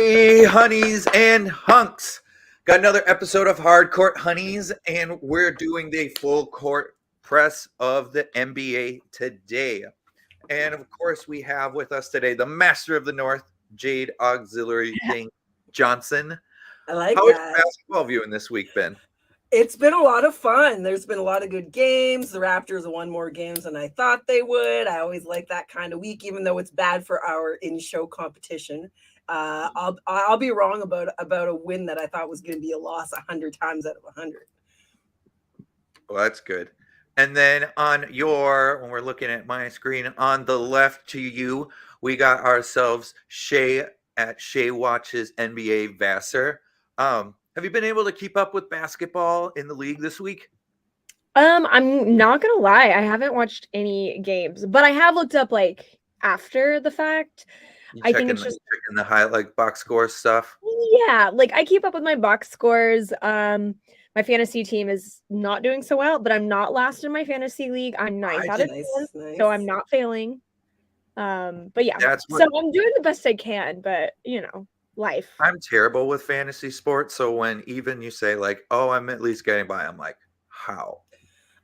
Hey, honeys and hunks. Got another episode of Hardcourt Honeys, and we're doing the full court press of the NBA today. And of course, we have with us today the master of the North, Jade Auxiliary Thing Johnson. I like How is that. basketball viewing this week, Ben? It's been a lot of fun. There's been a lot of good games. The Raptors won more games than I thought they would. I always like that kind of week, even though it's bad for our in-show competition. I'll be wrong about a win that I thought was going to be a loss 100 times out of 100. Well, that's good. And then when we're looking at my screen, on the left to you, we got ourselves Shay at Shay Watches NBA Vassar. Have you been able to keep up with basketball in the league this week? I'm not gonna lie, I haven't watched any games, but I have looked up after the fact. I think it's just checking the highlight box score stuff. Yeah, I keep up with my box scores. My fantasy team is not doing so well, but I'm not last in my fantasy league. I'm ninth out of 10, so I'm not failing. But yeah, so I'm doing the best I can, but life. I'm terrible with fantasy sports, so when even you say oh, I'm at least getting by, I'm like, how?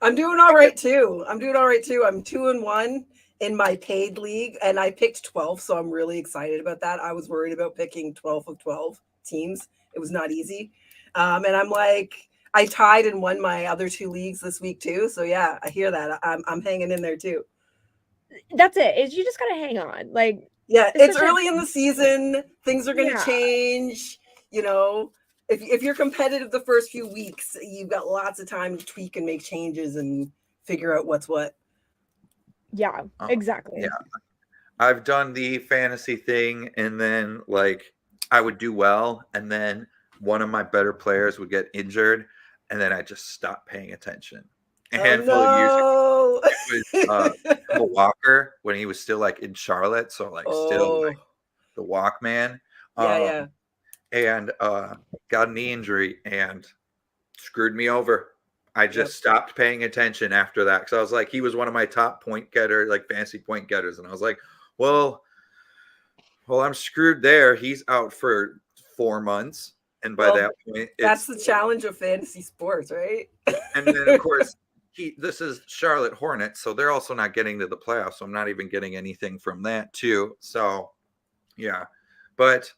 I'm doing all right too. I'm 2-1 in my paid league, and I picked 12, so I'm really excited about that. I was worried about picking 12 of 12 teams. It was not easy. And I'm I tied and won my other 2 leagues this week too. So yeah, I hear that. I'm hanging in there too. That's it. You just gotta hang on. Yeah, it's early in the season. Things are going to change. If you're competitive the first few weeks, you've got lots of time to tweak and make changes and figure out what's what. Yeah, exactly. Yeah, I've done the fantasy thing, and then I would do well, and then one of my better players would get injured, and then I just stopped paying attention. A handful of years ago, it was Walker when he was still in Charlotte, so still the Walkman. Yeah. And got a knee injury and screwed me over. I just stopped paying attention after that because I was he was one of my top point getter, fantasy point getters, and I was well, I'm screwed there. He's out for 4 months, and by that point, that's the challenge of fantasy sports, right? And then of course. This is Charlotte Hornets, so they're also not getting to the playoffs. So I'm not even getting anything from that too. So, yeah. But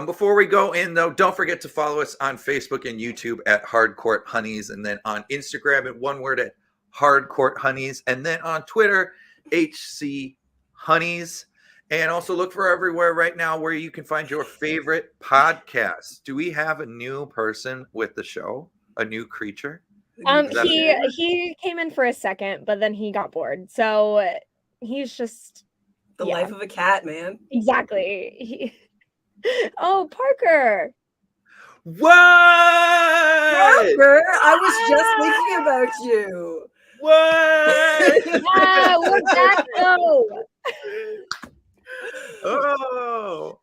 before we go in, though, don't forget to follow us on Facebook and YouTube at Hardcourt Honeys, and then on Instagram at one word at Hardcourt Honeys, and then on Twitter, HC Honeys. And also look for everywhere right now where you can find your favorite podcasts. Do we have a new person with the show? A new creature? He came in for a second, but then he got bored. So he's just the life of a cat, man. Exactly. Oh, Parker. What? Parker, I was just thinking about you. What? Yeah, where'd that go? Oh.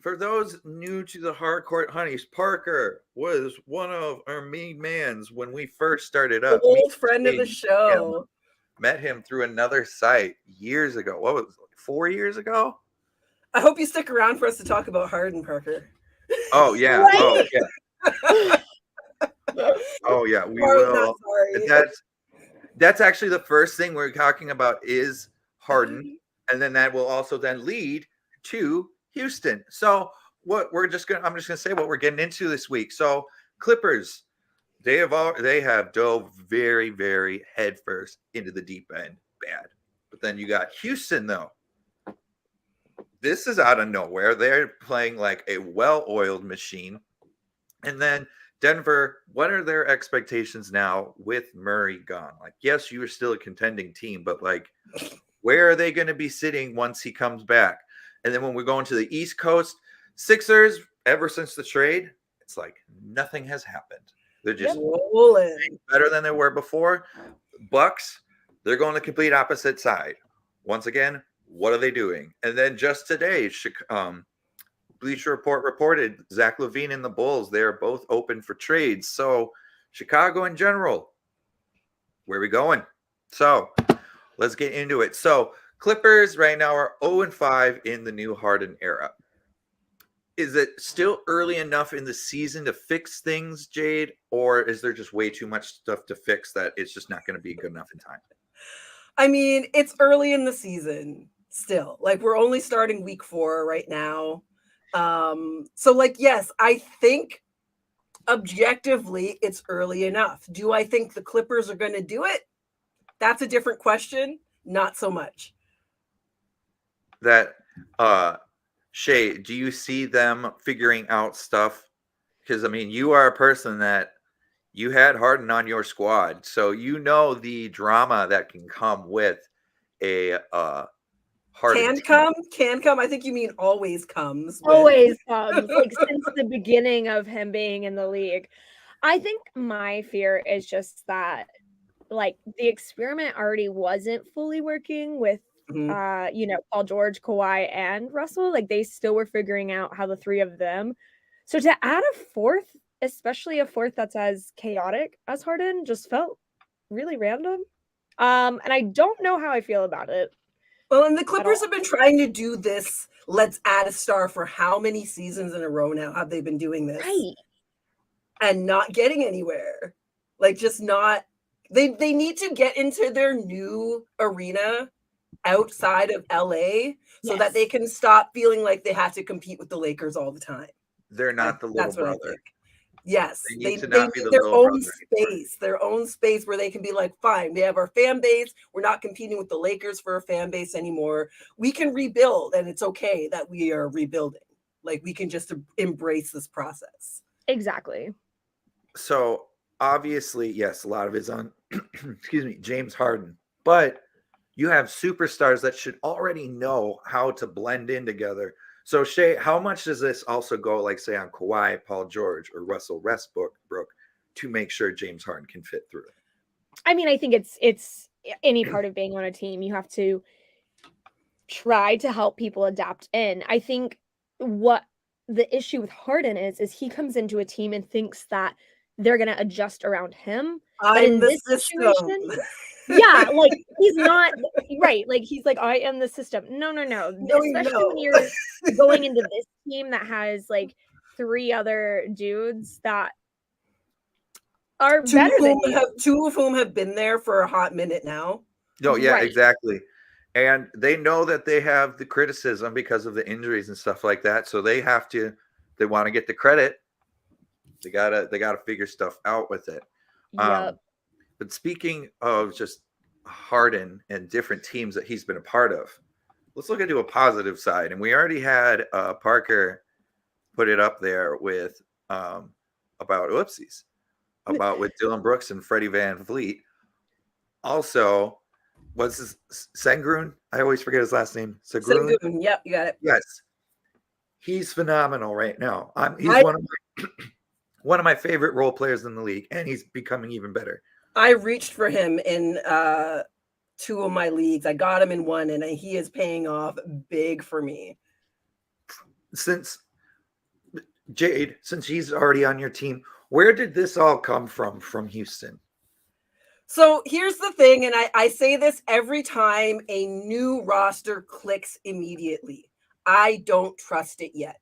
For those new to the Hardcourt Honeys, Parker was one of our main mans when we first started up. Old friend of the show. Met him through another site years ago. What was it, 4 years ago? I hope you stick around for us to talk about Harden, Parker. Oh, yeah. Right? Oh, yeah. Oh, yeah. We will. That's actually the first thing we're talking about is Harden. And then that will also then lead to Houston. So I'm just gonna say what we're getting into this week. So Clippers, they have dove very, very headfirst into the deep end, bad. But then you got Houston though. This is out of nowhere. They're playing like a well-oiled machine. And then Denver, what are their expectations now with Murray gone? Yes, you are still a contending team, but where are they going to be sitting once he comes back? And then when we're going to the East Coast, Sixers, ever since the trade, it's nothing has happened. They're just better than they were before. Bucks, they're going the complete opposite side. Once again, what are they doing? And then just today, Bleacher Report reported Zach LaVine and the Bulls, they are both open for trades. So Chicago in general, where are we going? So let's get into it. So Clippers right now are 0-5 in the new Harden era. is it still early enough in the season to fix things, Jade, or is there just way too much stuff to fix that it's just not going to be good enough in time? I mean, it's early in the season still. Like, we're only starting week 4 right now. So like, yes, I think objectively it's early enough. Do I think the Clippers are going to do it? That's a different question. Not so much. That Shay, do you see them figuring out stuff? Because I mean, you are a person that you had Harden on your squad, so you know the drama that can come with a Harden can come. I think you mean always comes. Always comes, like since the beginning of him being in the league. I think my fear is just that, like, the experiment already wasn't fully working with, you know, Paul George, Kawhi, and Russell. Like, they still were figuring out how the three of them. So to add a fourth, especially a fourth that's as chaotic as Harden, just felt really random. And I don't know how I feel about it. Well, and the Clippers have been trying to do this. Let's add a star for how many seasons in a row now have they been doing this? Right. And not getting anywhere. Like, just not. They need to get into their new arena outside of LA so that they can stop feeling like they have to compete with the Lakers all the time. They're not the little brother. Yes, they need their own space, their own space where they can be like, fine, we have our fan base. We're not competing with the Lakers for a fan base anymore. We can rebuild, and it's okay that we are rebuilding. Like, we can just embrace this process. Exactly. So obviously, yes, a lot of it's on, excuse me, James Harden, but you have superstars that should already know how to blend in together. So Shay, how much does this also go, like, say, on Kawhi, Paul George, or Russell Westbrook to make sure James Harden can fit through it? I mean, I think it's any part of being on a team. You have to try to help people adapt in. I think what the issue with Harden is he comes into a team and thinks that they're going to adjust around him. But in this situation, yeah, like, he's not right. Like, he's like, I am the system. No. Especially when you're going into this team that has like 3 other dudes that are better than you. 2 of whom have been there for a hot minute now. No, yeah, right. Exactly. And they know that they have the criticism because of the injuries and stuff like that. So they want to get the credit. They gotta figure stuff out with it. Yep. But speaking of just Harden and different teams that he's been a part of, let's look into a positive side. And we already had Parker put it up there with about with Dylan Brooks and Freddie Van Vliet. Also, what's his Sengun? I always forget his last name. Sengun. Yep, you got it. Yes, he's phenomenal right now. He's one of my favorite role players in the league, and he's becoming even better. I reached for him in 2 of my leagues. I got him in 1, and he is paying off big for me. Since Jade, since he's already on your team, where did this all come from Houston? So here's the thing, and I say this every time a new roster clicks immediately. I don't trust it yet.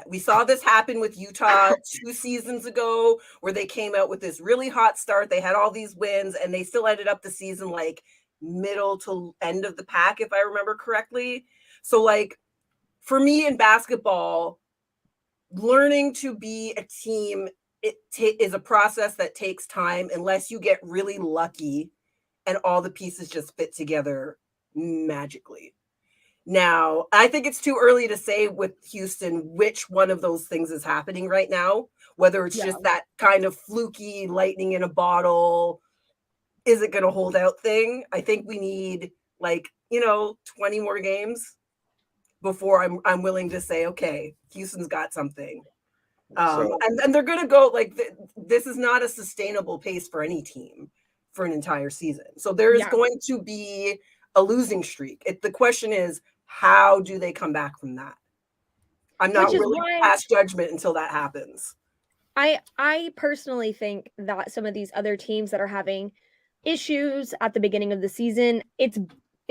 We saw this happen with Utah 2 seasons ago, where they came out with this really hot start. They had all these wins, and they still ended up the season like middle to end of the pack, if I remember correctly. So, like, for me in basketball, learning to be a team is a process that takes time, unless you get really lucky and all the pieces just fit together magically. Now, I think it's too early to say with Houston which one of those things is happening right now, whether it's just that kind of fluky lightning in a bottle, is it going to hold out thing. I think we need 20 more games before I'm willing to say, okay, Houston's got something. And they're going to go this is not a sustainable pace for any team for an entire season. So there is going to be a losing streak. The question is, how do they come back from that? I'm not willing to pass judgment until that happens. I personally think that some of these other teams that are having issues at the beginning of the season, it's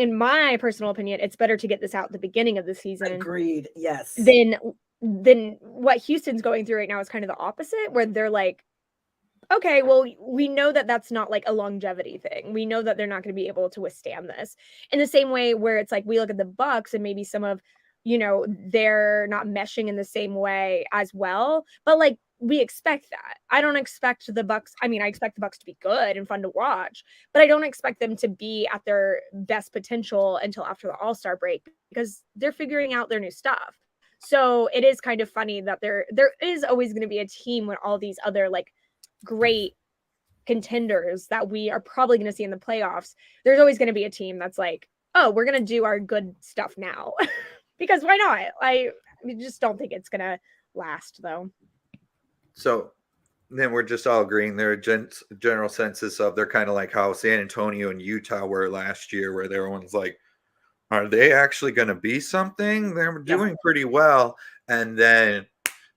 in my personal opinion, it's better to get this out at the beginning of the season. Agreed. Yes. Than what Houston's going through right now is kind of the opposite, where they're like, okay, well, we know that that's not like a longevity thing. We know that they're not going to be able to withstand this. In the same way where it's like we look at the Bucks and maybe some of, they're not meshing in the same way as well. But like we expect that. I don't expect the Bucks. I mean, I expect the Bucks to be good and fun to watch, but I don't expect them to be at their best potential until after the All-Star break because they're figuring out their new stuff. So it is kind of funny that there is always going to be a team with all these other like great contenders that we are probably going to see in the playoffs. There's always going to be a team that's like, oh, we're going to do our good stuff now. Because why not? I just don't think it's going to last, though. So then we're just all agreeing there are general census of they're kind of like how San Antonio and Utah were last year, where everyone's like, are they actually going to be something? They're doing pretty well. And then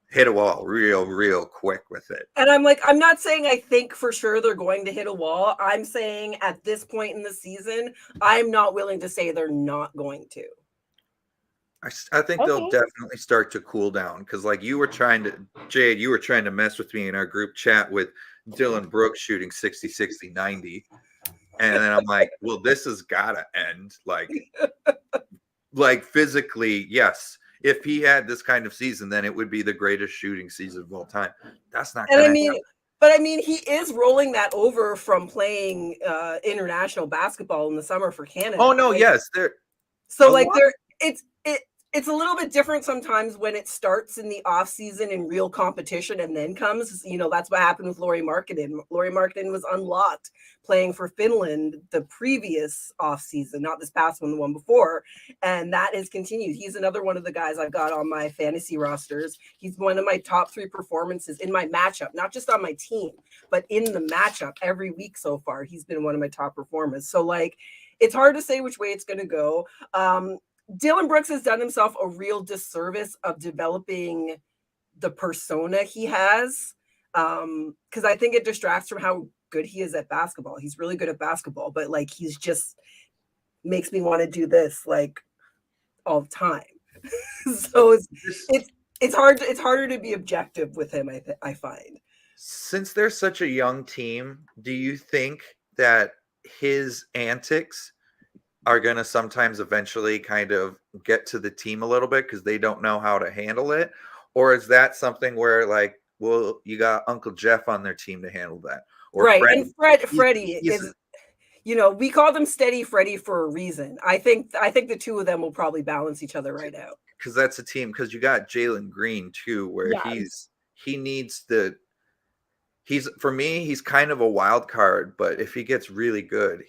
hit a wall real quick with it. And I'm like, I'm not saying I think for sure they're going to hit a wall. I'm saying at this point in the season, I'm not willing to say they're not going to. I think they'll definitely start to cool down because like Jade, you were trying to mess with me in our group chat with Dylan Brooks shooting 60, 60, 90. And then I'm like, well, this has got to end. Like physically, yes. If he had this kind of season, then it would be the greatest shooting season of all time. That's not. And I mean, but I mean, he is rolling that over from playing international basketball in the summer for Canada. Oh no, yes, it's a little bit different sometimes when it starts in the off season in real competition and then comes, that's what happened with Lauri Markkanen. Lauri Markkanen was unlocked playing for Finland the previous off season, not this past one, the one before. And that has continued. He's another one of the guys I've got on my fantasy rosters. He's one of my top 3 performances in my matchup, not just on my team, but in the matchup every week so far. He's been one of my top performers. So like, it's hard to say which way it's going to go. Dylan Brooks has done himself a real disservice of developing the persona he has, because I think it distracts from how good he is at basketball. He's really good at basketball, but like he's just makes me want to do this like all the time. So it's harder to be objective with him. I find. Since they're such a young team, do you think that his antics are going to sometimes eventually kind of get to the team a little bit because they don't know how to handle it? Or is that something where like, well, you got Uncle Jeff on their team to handle that? Or right. And Freddie is, we call them Steady Freddie for a reason. I think the two of them will probably balance each other right out. Because that's a team, because you got Jalen Green too, where for me, he's kind of a wild card, but if he gets really good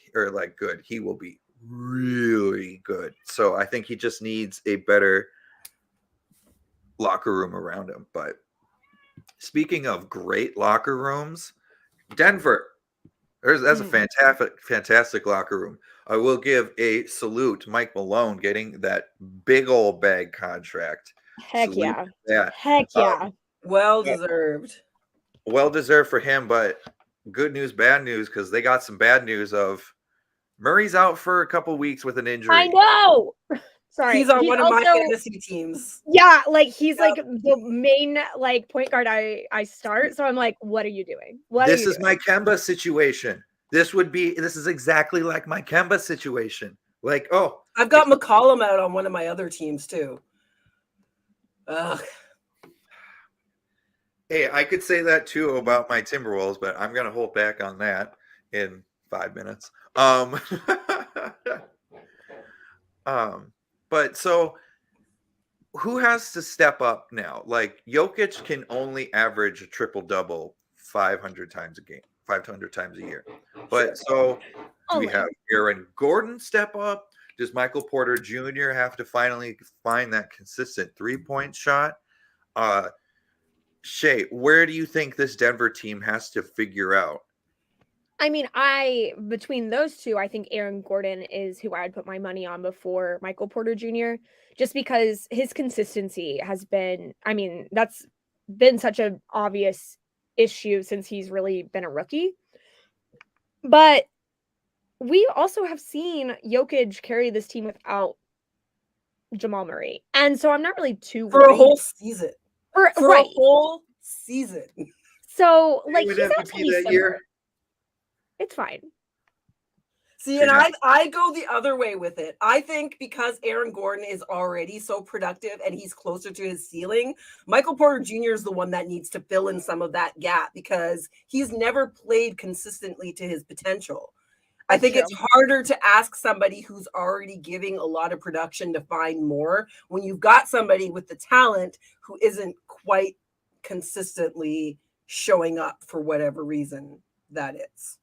he will be really good. So I think he just needs a better locker room around him. But speaking of great locker rooms, Denver, that's a fantastic locker room. I will give a salute to Mike Malone getting that big old bag contract. Heck yeah. Well deserved. Well deserved for him, but good news, bad news, because they got some bad news of Murray's out for a couple weeks with an injury. I know. Sorry. He's on one of my fantasy teams. Yeah, like he's like the main like point guard I start. So I'm like, what are you doing? This is my Kemba situation. This is exactly like my Kemba situation. Like, I've got McCollum out on one of my other teams too. Ugh. Hey, I could say that too about my Timberwolves, but I'm gonna hold back on that in 5 minutes. But so who has to step up now? Like Jokic can only average a triple-double 500 times a year. But so do we have Aaron Gordon step up? Does Michael Porter Jr. have to finally find that consistent 3-point shot? Shay, where do you think this Denver team has to figure out? I mean, between those two, I think Aaron Gordon is who I would put my money on before Michael Porter Jr., just because his consistency has been, that's been such an obvious issue since he's really been a rookie. But we also have seen Jokic carry this team without Jamal Murray. And so I'm not really too worried. For a whole season. For a whole season. So, like, he's absolutely that year. It's fine. See, and I go the other way with it. I think because Aaron Gordon is already so productive and he's closer to his ceiling, Michael Porter Jr. is the one that needs to fill in some of that gap because he's never played consistently to his potential. I think it's harder to ask somebody who's already giving a lot of production to find more when you've got somebody with the talent who isn't quite consistently showing up for whatever reason that is.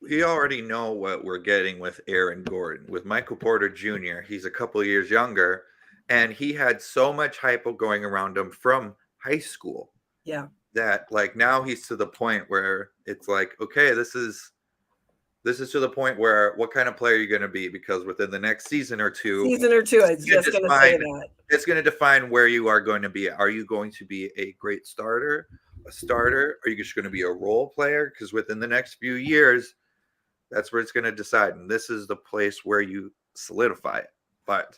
We already know what we're getting with Aaron Gordon. With Michael Porter Jr., he's a couple of years younger, and he had so much hype going around him from high school. Yeah. That, like, now he's to the point where it's like, okay, this is to the point where what kind of player are you going to be? Because within the next season or two, I was just going to say that. It's going to define where you are going to be. Are you going to be a great starter, a starter? Are you just going to be a role player? Because within the next few years, that's where it's going to decide. And this is the place where you solidify it. But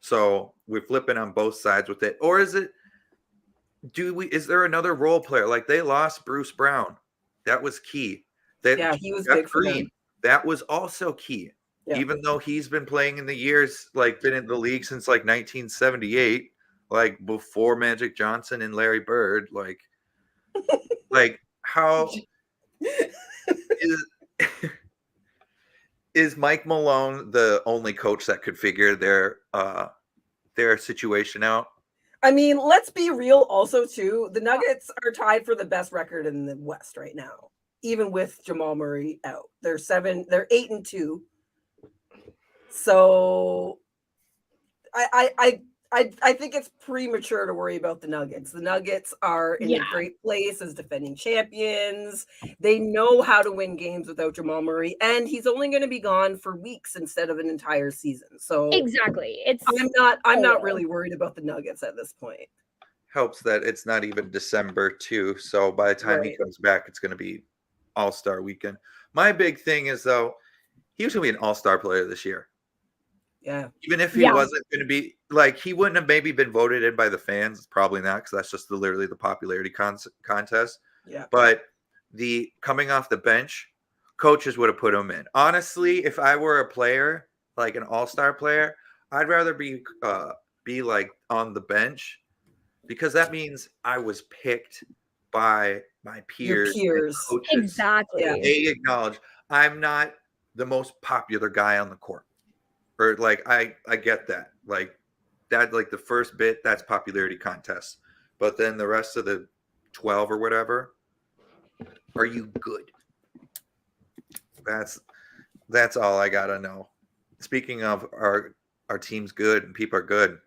so we're flipping on both sides with it. Or is there another role player? Like, they lost Bruce Brown. That was key. He was big for them. That was also key. Yeah. Even though he's been playing in the years, like, been in the league since like 1978, like before Magic Johnson and Larry Bird, like how is Mike Malone the only coach that could figure their situation out? I mean, let's be real also too. The Nuggets are tied for the best record in the West right now, even with Jamal Murray out. They're 8-2. So I think it's premature to worry about the Nuggets. The Nuggets are in a great place as defending champions. They know how to win games without Jamal Murray, and he's only going to be gone for weeks instead of an entire season. So exactly, I'm not really worried about the Nuggets at this point. Helps that it's not even December too. So by the time he comes back, it's going to be All-Star weekend. My big thing is, though, he was going to be an All-Star player this year. Yeah. Even if he wasn't going to be, like, he wouldn't have maybe been voted in by the fans. Probably not, because that's just literally the popularity contest. Yeah. But the coming off the bench, coaches would have put him in. Honestly, if I were a player, like an all-star player, I'd rather be like on the bench, because that means I was picked by my peers. Your peers. Exactly. Yeah. They acknowledge I'm not the most popular guy on the court. Or, like, I get that. Like, that, like, the first bit, that's popularity contest. But then the rest of the 12 or whatever, are you good? That's all I gotta know. Speaking of our team's good and people are good,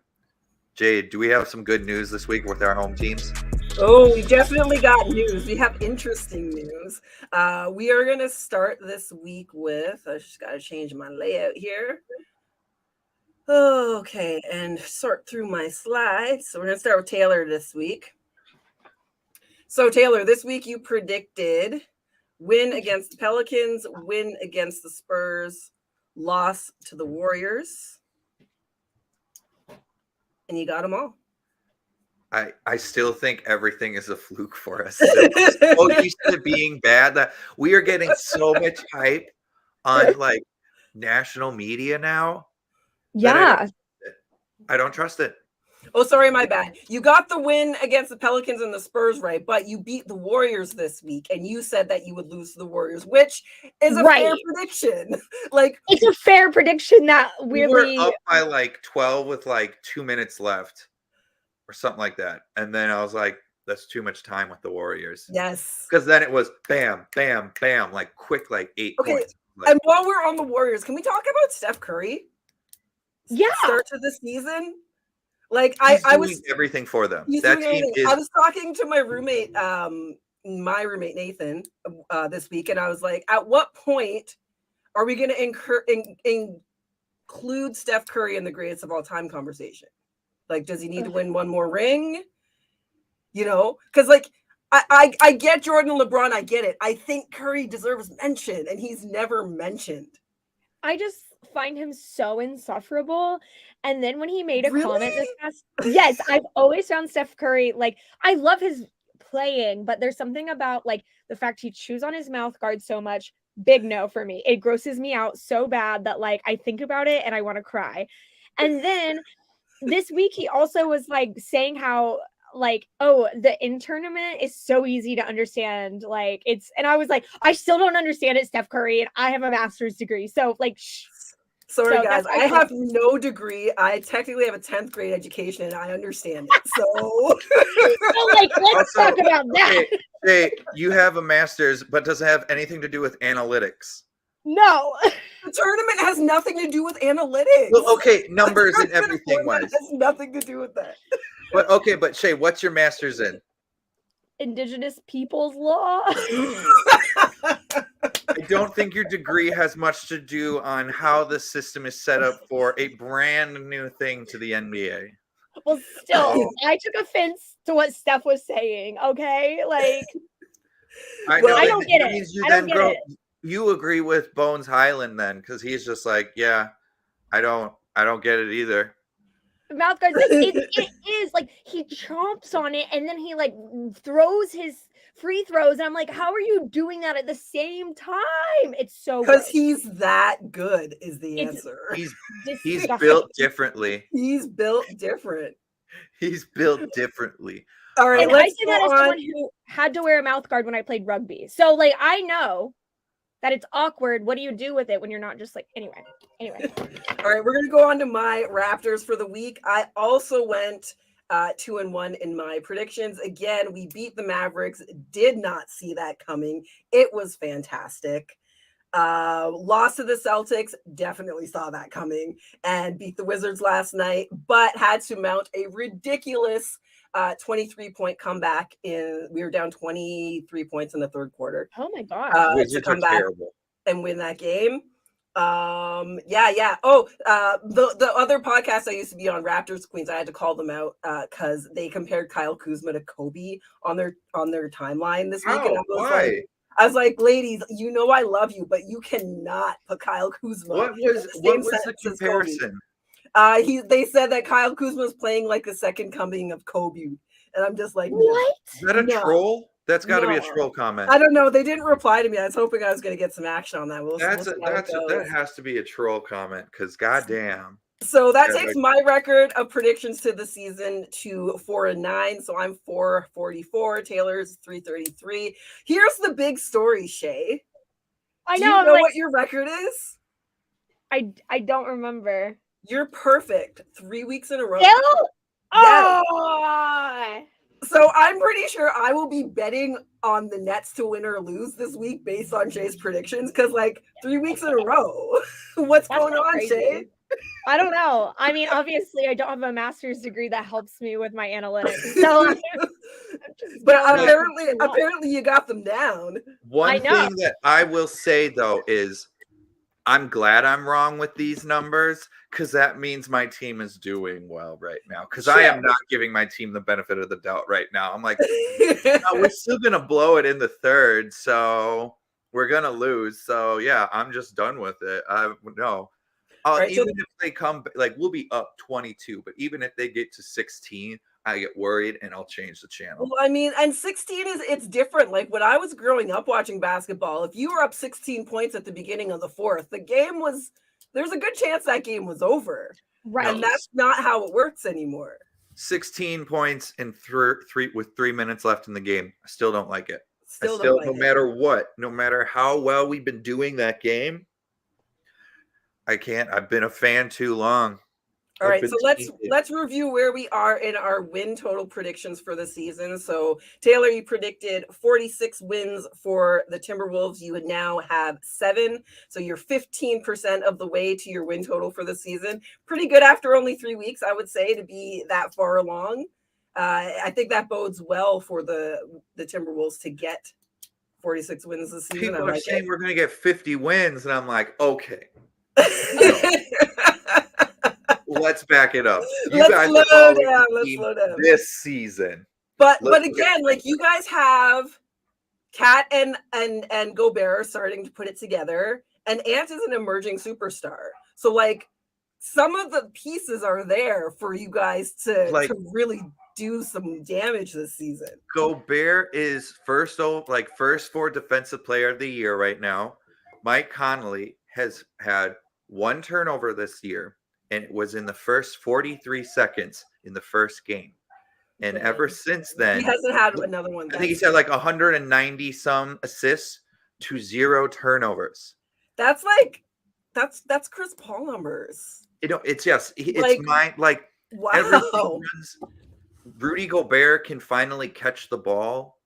Jade, do we have some good news this week with our home teams? Oh, we definitely got news. We have interesting news. We are going to start this week with, I just got to change my layout here. Okay, and sort through my slides. So we're going to start with Taylor this week. So Taylor, this week you predicted win against the Pelicans, win against the Spurs, loss to the Warriors. And you got them all. I still think everything is a fluke for us. So used to being bad that we are getting so much hype on, like, national media now. Yeah. I don't trust it. Oh, sorry, my bad. You got the win against the Pelicans and the Spurs, right? But you beat the Warriors this week, and you said that you would lose to the Warriors, which is a fair prediction. Like, it's a fair prediction that weirdly we were up by like 12 with like 2 minutes left, or something like that. And then I was like, that's too much time with the Warriors. Yes. Because then it was bam, bam, bam, like quick, like 8 points. Like, and while we're on the Warriors, can we talk about Steph Curry? Yeah. Start to the season. Like, I was everything for them. That team I was talking to my roommate, Nathan, this week, and I was like, at what point are we going to include Steph Curry in the greatest of all time conversation? Like, does he need to win one more ring? You know, because, like, I get Jordan and LeBron, I get it. I think Curry deserves mention, and he's never mentioned. I just find him so insufferable. And then when he made a comment this past, yes, I've always found Steph Curry, like, I love his playing, but there's something about like the fact he chews on his mouth guard so much. Big no for me. It grosses me out so bad that like I think about it and I want to cry. And then this week he also was like saying how like, oh, the in tournament is so easy to understand. Like it's, and I was like, I still don't understand it, Steph Curry, and I have a master's degree. So like, sorry guys, I have no degree. I technically have a 10th grade education and I understand it. So, so like, let's talk about that. Hey, you have a master's, but does it have anything to do with analytics? No. The tournament has nothing to do with analytics. Well, okay, numbers and everything wise. Has nothing to do with that. But okay, but Shay, what's your master's in? Indigenous people's law. I don't think your degree has much to do on how the system is set up for a brand new thing to the NBA. Well, still, I took offense to what Steph was saying. Okay, like I don't get it. I don't get it. You agree with Bones Highland then, because he's just like, yeah, I don't get it either. Mouth guards, like, it is like he chomps on it and then he like throws his free throws. And I'm like, how are you doing that at the same time? It's so because he's that good is the answer. He's built differently. He's built different. He's built differently. All right, and I say that as someone who had to wear a mouth guard when I played rugby. So like I know that it's awkward. What do you do with it when you're not just like anyway? All right, we're gonna go on to my Raptors for the week. I also went 2-1 in my predictions. Again, we beat the Mavericks. Did not see that coming. It was fantastic. Lost to the Celtics. Definitely saw that coming and beat the Wizards last night, but had to mount a ridiculous 23-point comeback. We were down 23 points in the third quarter. Oh my god! To come back and win that game. The other podcast I used to be on, Raptors Queens, I had to call them out because they compared Kyle Kuzma to Kobe on their timeline this week. And I was like, ladies, you know I love you, but you cannot put Kyle Kuzma. What was the comparison? They said that Kyle Kuzma was playing like the second coming of Kobe, and I'm just like, what? Is that a troll? That's got to be a troll comment. I don't know. They didn't reply to me. I was hoping I was going to get some action on that. That has to be a troll comment because goddamn. So that takes my record of predictions to the season to 4-9. So I'm 444. Taylor's 333. Here's the big story, Shay. I know. Do you know what your record is? I don't remember. You're perfect. 3 weeks in a row. Still? Yes. Oh. So I'm pretty sure I will be betting on the Nets to win or lose this week based on Shay's predictions. Because like 3 weeks in a row. What's going on, crazy. Shay? I don't know. I mean, obviously, I don't have a master's degree that helps me with my analytics. So, but apparently, you got them down. One thing that I will say though is, I'm glad I'm wrong with these numbers because that means my team is doing well right now. Because I am not giving my team the benefit of the doubt right now. I'm like, no, we're still gonna blow it in the third, so we're gonna lose. So yeah, I'm just done with it. Even if they come, like we'll be up 22, but even if they get to 16, I get worried and I'll change the channel. Well, I mean, and 16 it's different. Like when I was growing up watching basketball, if you were up 16 points at the beginning of the fourth, there's a good chance that game was over. Right. And that's not how it works anymore. 16 points in with 3 minutes left in the game. I still don't like it. No matter how well we've been doing that game, I can't. I've been a fan too long. All right, so let's review where we are in our win total predictions for the season. So Taylor, you predicted 46 wins for the Timberwolves. You would now have 7, so you're 15% of the way to your win total for the season. Pretty good after only 3 weeks, I would say, to be that far along. I think that bodes well for the Timberwolves to get 46 wins this season. People are saying we're going to get 50 wins, and I'm like, okay. Let's back it up. Let's slow down this season. But again, like you guys have Cat and Gobert are starting to put it together, and Ant is an emerging superstar. So like some of the pieces are there for you guys to really do some damage this season. Gobert is first for defensive player of the year right now. Mike Conley has had one turnover this year, and it was in the first 43 seconds in the first game. And ever since then, he hasn't had another one. I think he's had like 190 some assists to 0 turnovers. That's Chris Paul numbers. It's mine. Like wow. Everything runs. Rudy Gobert can finally catch the ball.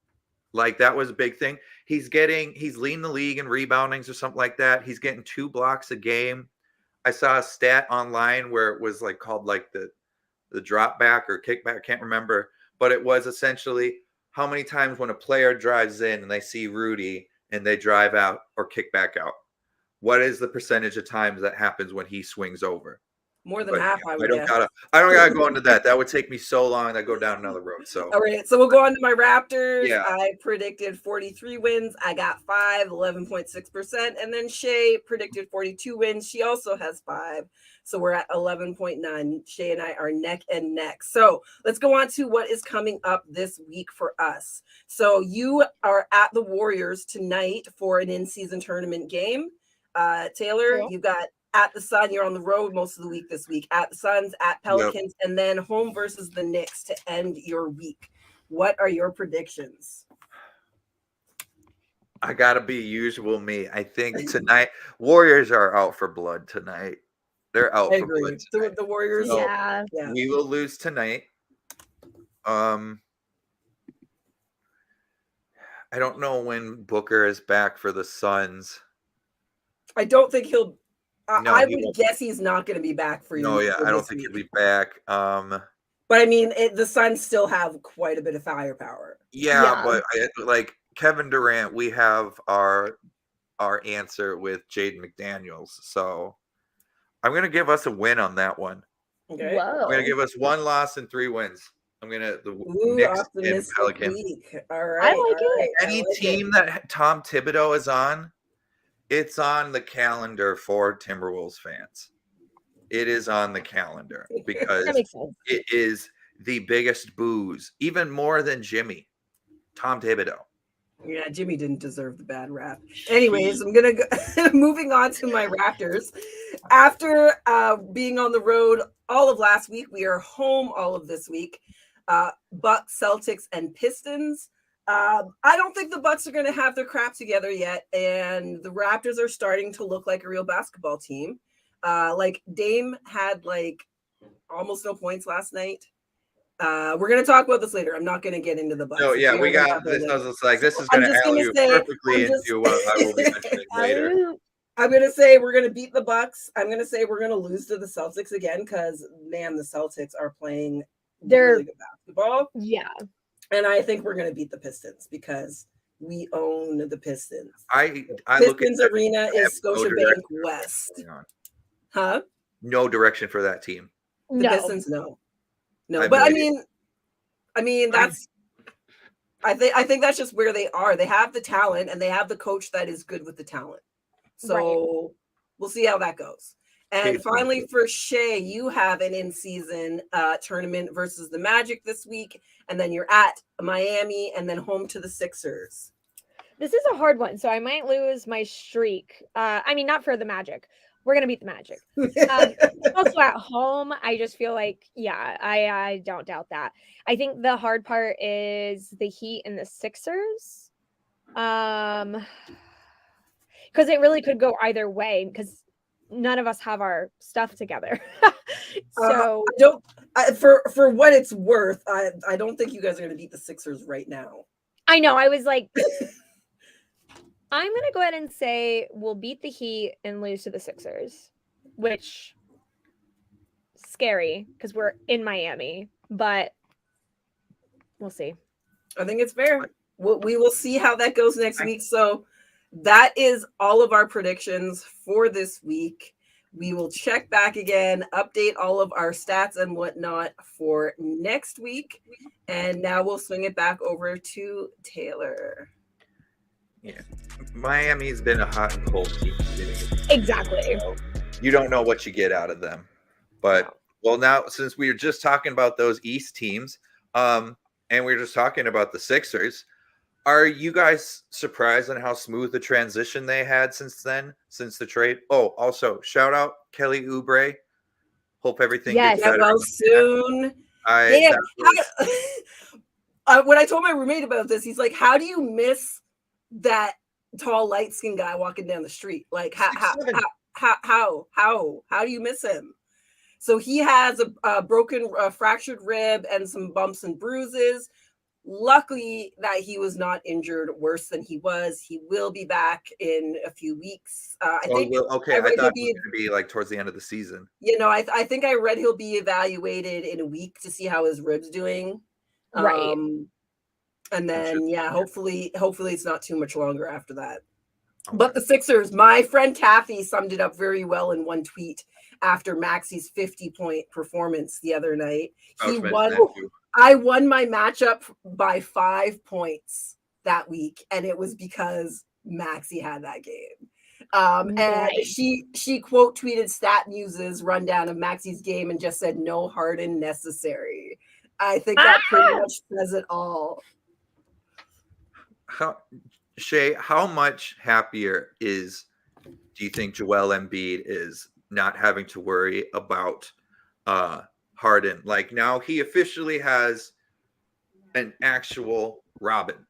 Like that was a big thing. He's leading the league in reboundings or something like that. He's getting 2 blocks a game. I saw a stat online where it was like called like the drop back or kickback. I can't remember, but it was essentially how many times when a player drives in and they see Rudy and they drive out or kick back out. What is the percentage of times that happens when he swings over? More than half, I would guess. I don't gotta go into that. That would take me so long. I go down another road. So all right, so we'll go on to my Raptors. Yeah. I predicted 43 wins. I got 5, 11.6%. And then Shay predicted 42 wins. She also has 5. So we're at 11.9. Shay and I are neck and neck. So let's go on to what is coming up this week for us. So you are at the Warriors tonight for an in-season tournament game. Taylor, you got at the Sun. You're on the road most of the week this week. At the Suns, at Pelicans, and then home versus the Knicks to end your week. What are your predictions? I gotta be usual me. I think tonight Warriors are out for blood tonight. They're out for blood tonight. The Warriors, so we will lose tonight. I don't know when Booker is back for the Suns. I don't think he'll. I would guess he's not going to be back for you. No, I don't think he'll be back. But I mean, the Suns still have quite a bit of firepower. Yeah. But like Kevin Durant, we have our answer with Jade McDaniels. So I'm going to give us a win on that one. Okay. I'm going to give us 1 loss and 3 wins. I'm going to the Knicks and Pelicans. All right. I like it. Any team that Tom Thibodeau is on, it's on the calendar for Timberwolves fans. It is on the calendar because it is the biggest booze, even more than Jimmy. Tom Thibodeau. Yeah, Jimmy didn't deserve the bad rap. Anyways, I'm gonna go moving on to my Raptors. After being on the road all of last week, we are home all of this week. Bucks, Celtics, and Pistons. I don't think the Bucks are going to have their crap together yet, and the Raptors are starting to look like a real basketball team. Like Dame had like almost no points last night. We're going to talk about this later. I'm not going to get into the Bucks. No, yeah, we got this. I was like, this is going to alley you perfectly into what I will be mentioning later. I'm going to say we're going to beat the Bucks. I'm going to say we're going to lose to the Celtics again because, man, the Celtics are playing really good basketball. Yeah. And I think we're going to beat the Pistons because we own the Pistons. I Pistons Arena is Scotiabank West. Huh? No direction for that team. The Pistons, no. But I mean that's. I think that's just where they are. They have the talent and they have the coach that is good with the talent. So we'll see how that goes. And finally, for Shay, you have an in-season tournament versus the Magic this week, and then you're at Miami, and then home to the Sixers. This is a hard one, so I might lose my streak. I mean, not for the Magic. We're gonna beat the Magic. Also at home, I just feel like, I don't doubt that. I think the hard part is the Heat and the Sixers, because it really could go either way. Because none of us have our stuff together. So for what it's worth, I don't think you guys are going to beat the Sixers right now. I know. I was like, I'm going to go ahead and say we'll beat the Heat and lose to the Sixers, which scary because we're in Miami, but we'll see. I think it's fair. We will see how that goes next week. So that is all of our predictions for this week. We will check back again, update all of our stats and whatnot for next week. And now we'll swing it back over to Taylor. Yeah. Miami's been a hot and cold team. Exactly. So you don't know what you get out of them. But well, now since we were just talking about those East teams, and we were just talking about the Sixers, are you guys surprised on how smooth the transition they had since then, since the trade? Oh, also shout out Kelly Oubre. Hope everything gets better. Well, soon. When I told my roommate about this, he's like, "How do you miss that tall, light-skinned guy walking down the street? Like, how do you miss him?" So he has a broken, fractured rib and some bumps and bruises. Luckily that he was not injured worse than he was. He will be back in a few weeks. I think. Okay, I thought it was going to be like towards the end of the season. You know, I think I read he'll be evaluated in a week to see how his rib's doing. Right. And then hopefully it's not too much longer after that. Okay. But the Sixers, my friend Kathy summed it up very well in one tweet after Maxi's 50-point performance the other night. I won my matchup by 5 points that week, and it was because Maxi had that game. And she quote tweeted Stat Muse's rundown of Maxi's game and just said, "No Harden necessary." I think that pretty much says it all. Shay, how much happier do you think Joel Embiid is not having to worry about Harden? Like now he officially has an actual Robin.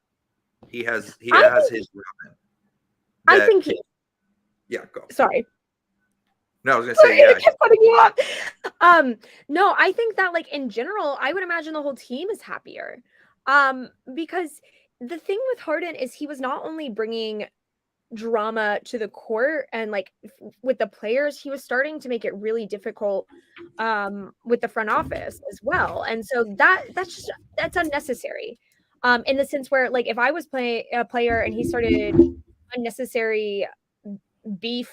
He has his Robin. I think go. Sorry. No, I was gonna say I kept cutting you off. No, I think that like in general, I would imagine the whole team is happier. Because the thing with Harden is he was not only bringing drama to the court and like with the players, he was starting to make it really difficult with the front office as well. And so that's unnecessary. In the sense where like if I was a player and he started unnecessary beef,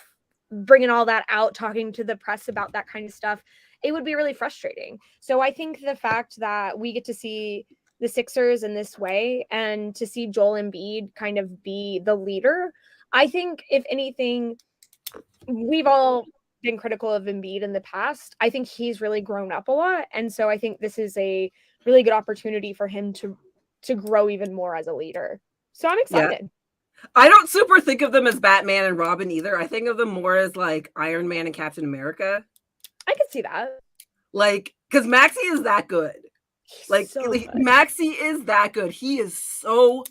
bringing all that out, talking to the press about that kind of stuff, it would be really frustrating. So I think the fact that we get to see the Sixers in this way and to see Joel Embiid kind of be the leader, I think if anything, we've all been critical of Embiid in the past. I think he's really grown up a lot. And so I think this is a really good opportunity for him to grow even more as a leader. So I'm excited. Yeah. I don't super think of them as Batman and Robin either. I think of them more as like Iron Man and Captain America. I could see that. Like, because Maxi is that good. Like, Maxi is that good. He is so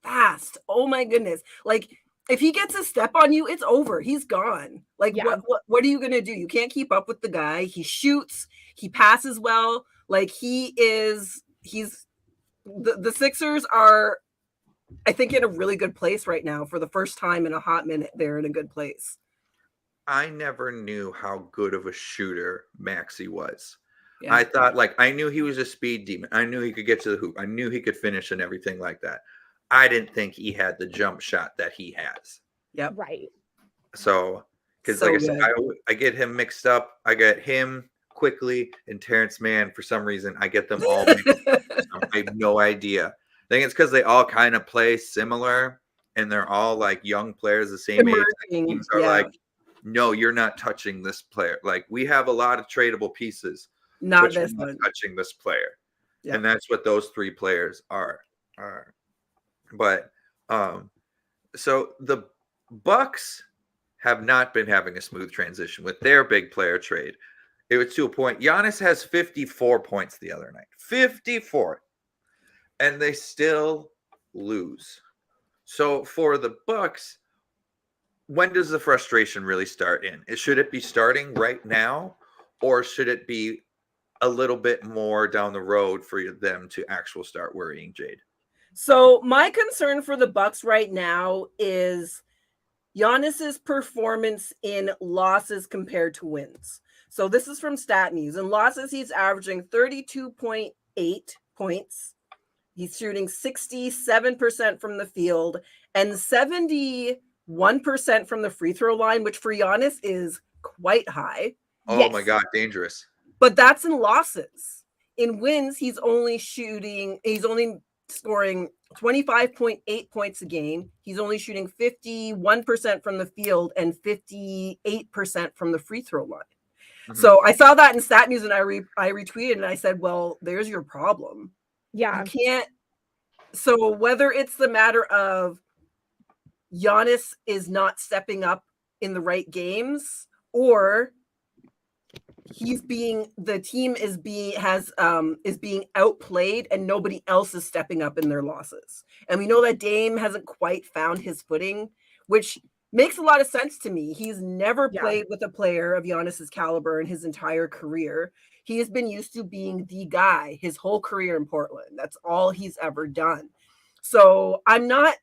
fast. Oh my goodness. Like, if he gets a step on you, it's over. He's gone. Like, what are you going to do? You can't keep up with the guy. He shoots. He passes well. Like, the Sixers are, I think, in a really good place right now. For the first time in a hot minute, they're in a good place. I never knew how good of a shooter Maxi was. Yeah. I thought, I knew he was a speed demon. I knew he could get to the hoop. I knew he could finish and everything like that. I didn't think he had the jump shot that he has. Yep. Right. So, because I said, I get him mixed up. I get him quickly and Terrence Mann. For some reason, I get them all mixed up. I have no idea. I think it's because they all kind of play similar and they're all like young players the same age. Teams are like, no, you're not touching this player. Like, we have a lot of tradable pieces. Not this one. Touching this player. Yep. And that's what those three players are. But so the Bucks have not been having a smooth transition with their big player trade. It was to a point. Giannis has 54 points the other night. 54. And they still lose. So for the Bucks, when does the frustration really start in? Should it be starting right now, or should it be a little bit more down the road for them to actually start worrying, Jade? So my concern for the Bucks right now is Giannis's performance in losses compared to wins. So this is from StatMuse. In losses, he's averaging 32.8 points. He's shooting 67% from the field and 71% from the free throw line, which for Giannis is quite high. Oh my God, dangerous. But that's in losses. In wins, he's only scoring 25.8 points a game. He's only shooting 51% from the field and 58% from the free throw line. Mm-hmm. So I saw that in StatMuse and I retweeted and I said, well, there's your problem. Yeah. You can't. So whether it's the matter of Giannis is not stepping up in the right games, or the team is being outplayed and nobody else is stepping up in their losses. And we know that Dame hasn't quite found his footing, which makes a lot of sense to me. He's never played with a player of Giannis's caliber in his entire career. He has been used to being the guy his whole career in Portland. That's all he's ever done. So I'm not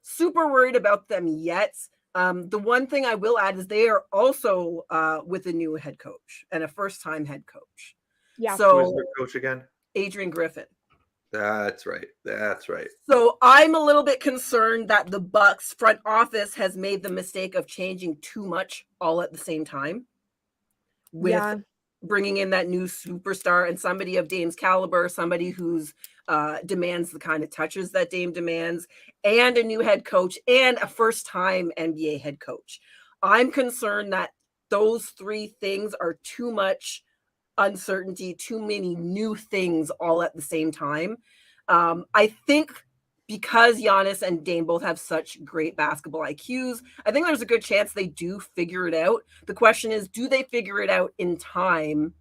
super worried about them yet. The one thing I will add is they are also with a new head coach and a first-time head coach. Yeah. So who's their coach again? Adrian Griffin. That's right. That's right. So I'm a little bit concerned that the Bucks front office has made the mistake of changing too much all at the same time. With bringing in that new superstar and somebody of Dame's caliber, somebody who's demands the kind of touches that Dame demands, and a new head coach and a first-time NBA head coach. I'm concerned that those three things are too much uncertainty, too many new things all at the same time. I think because Giannis and Dame both have such great basketball IQs, I think there's a good chance they do figure it out. The question is, do they figure it out in time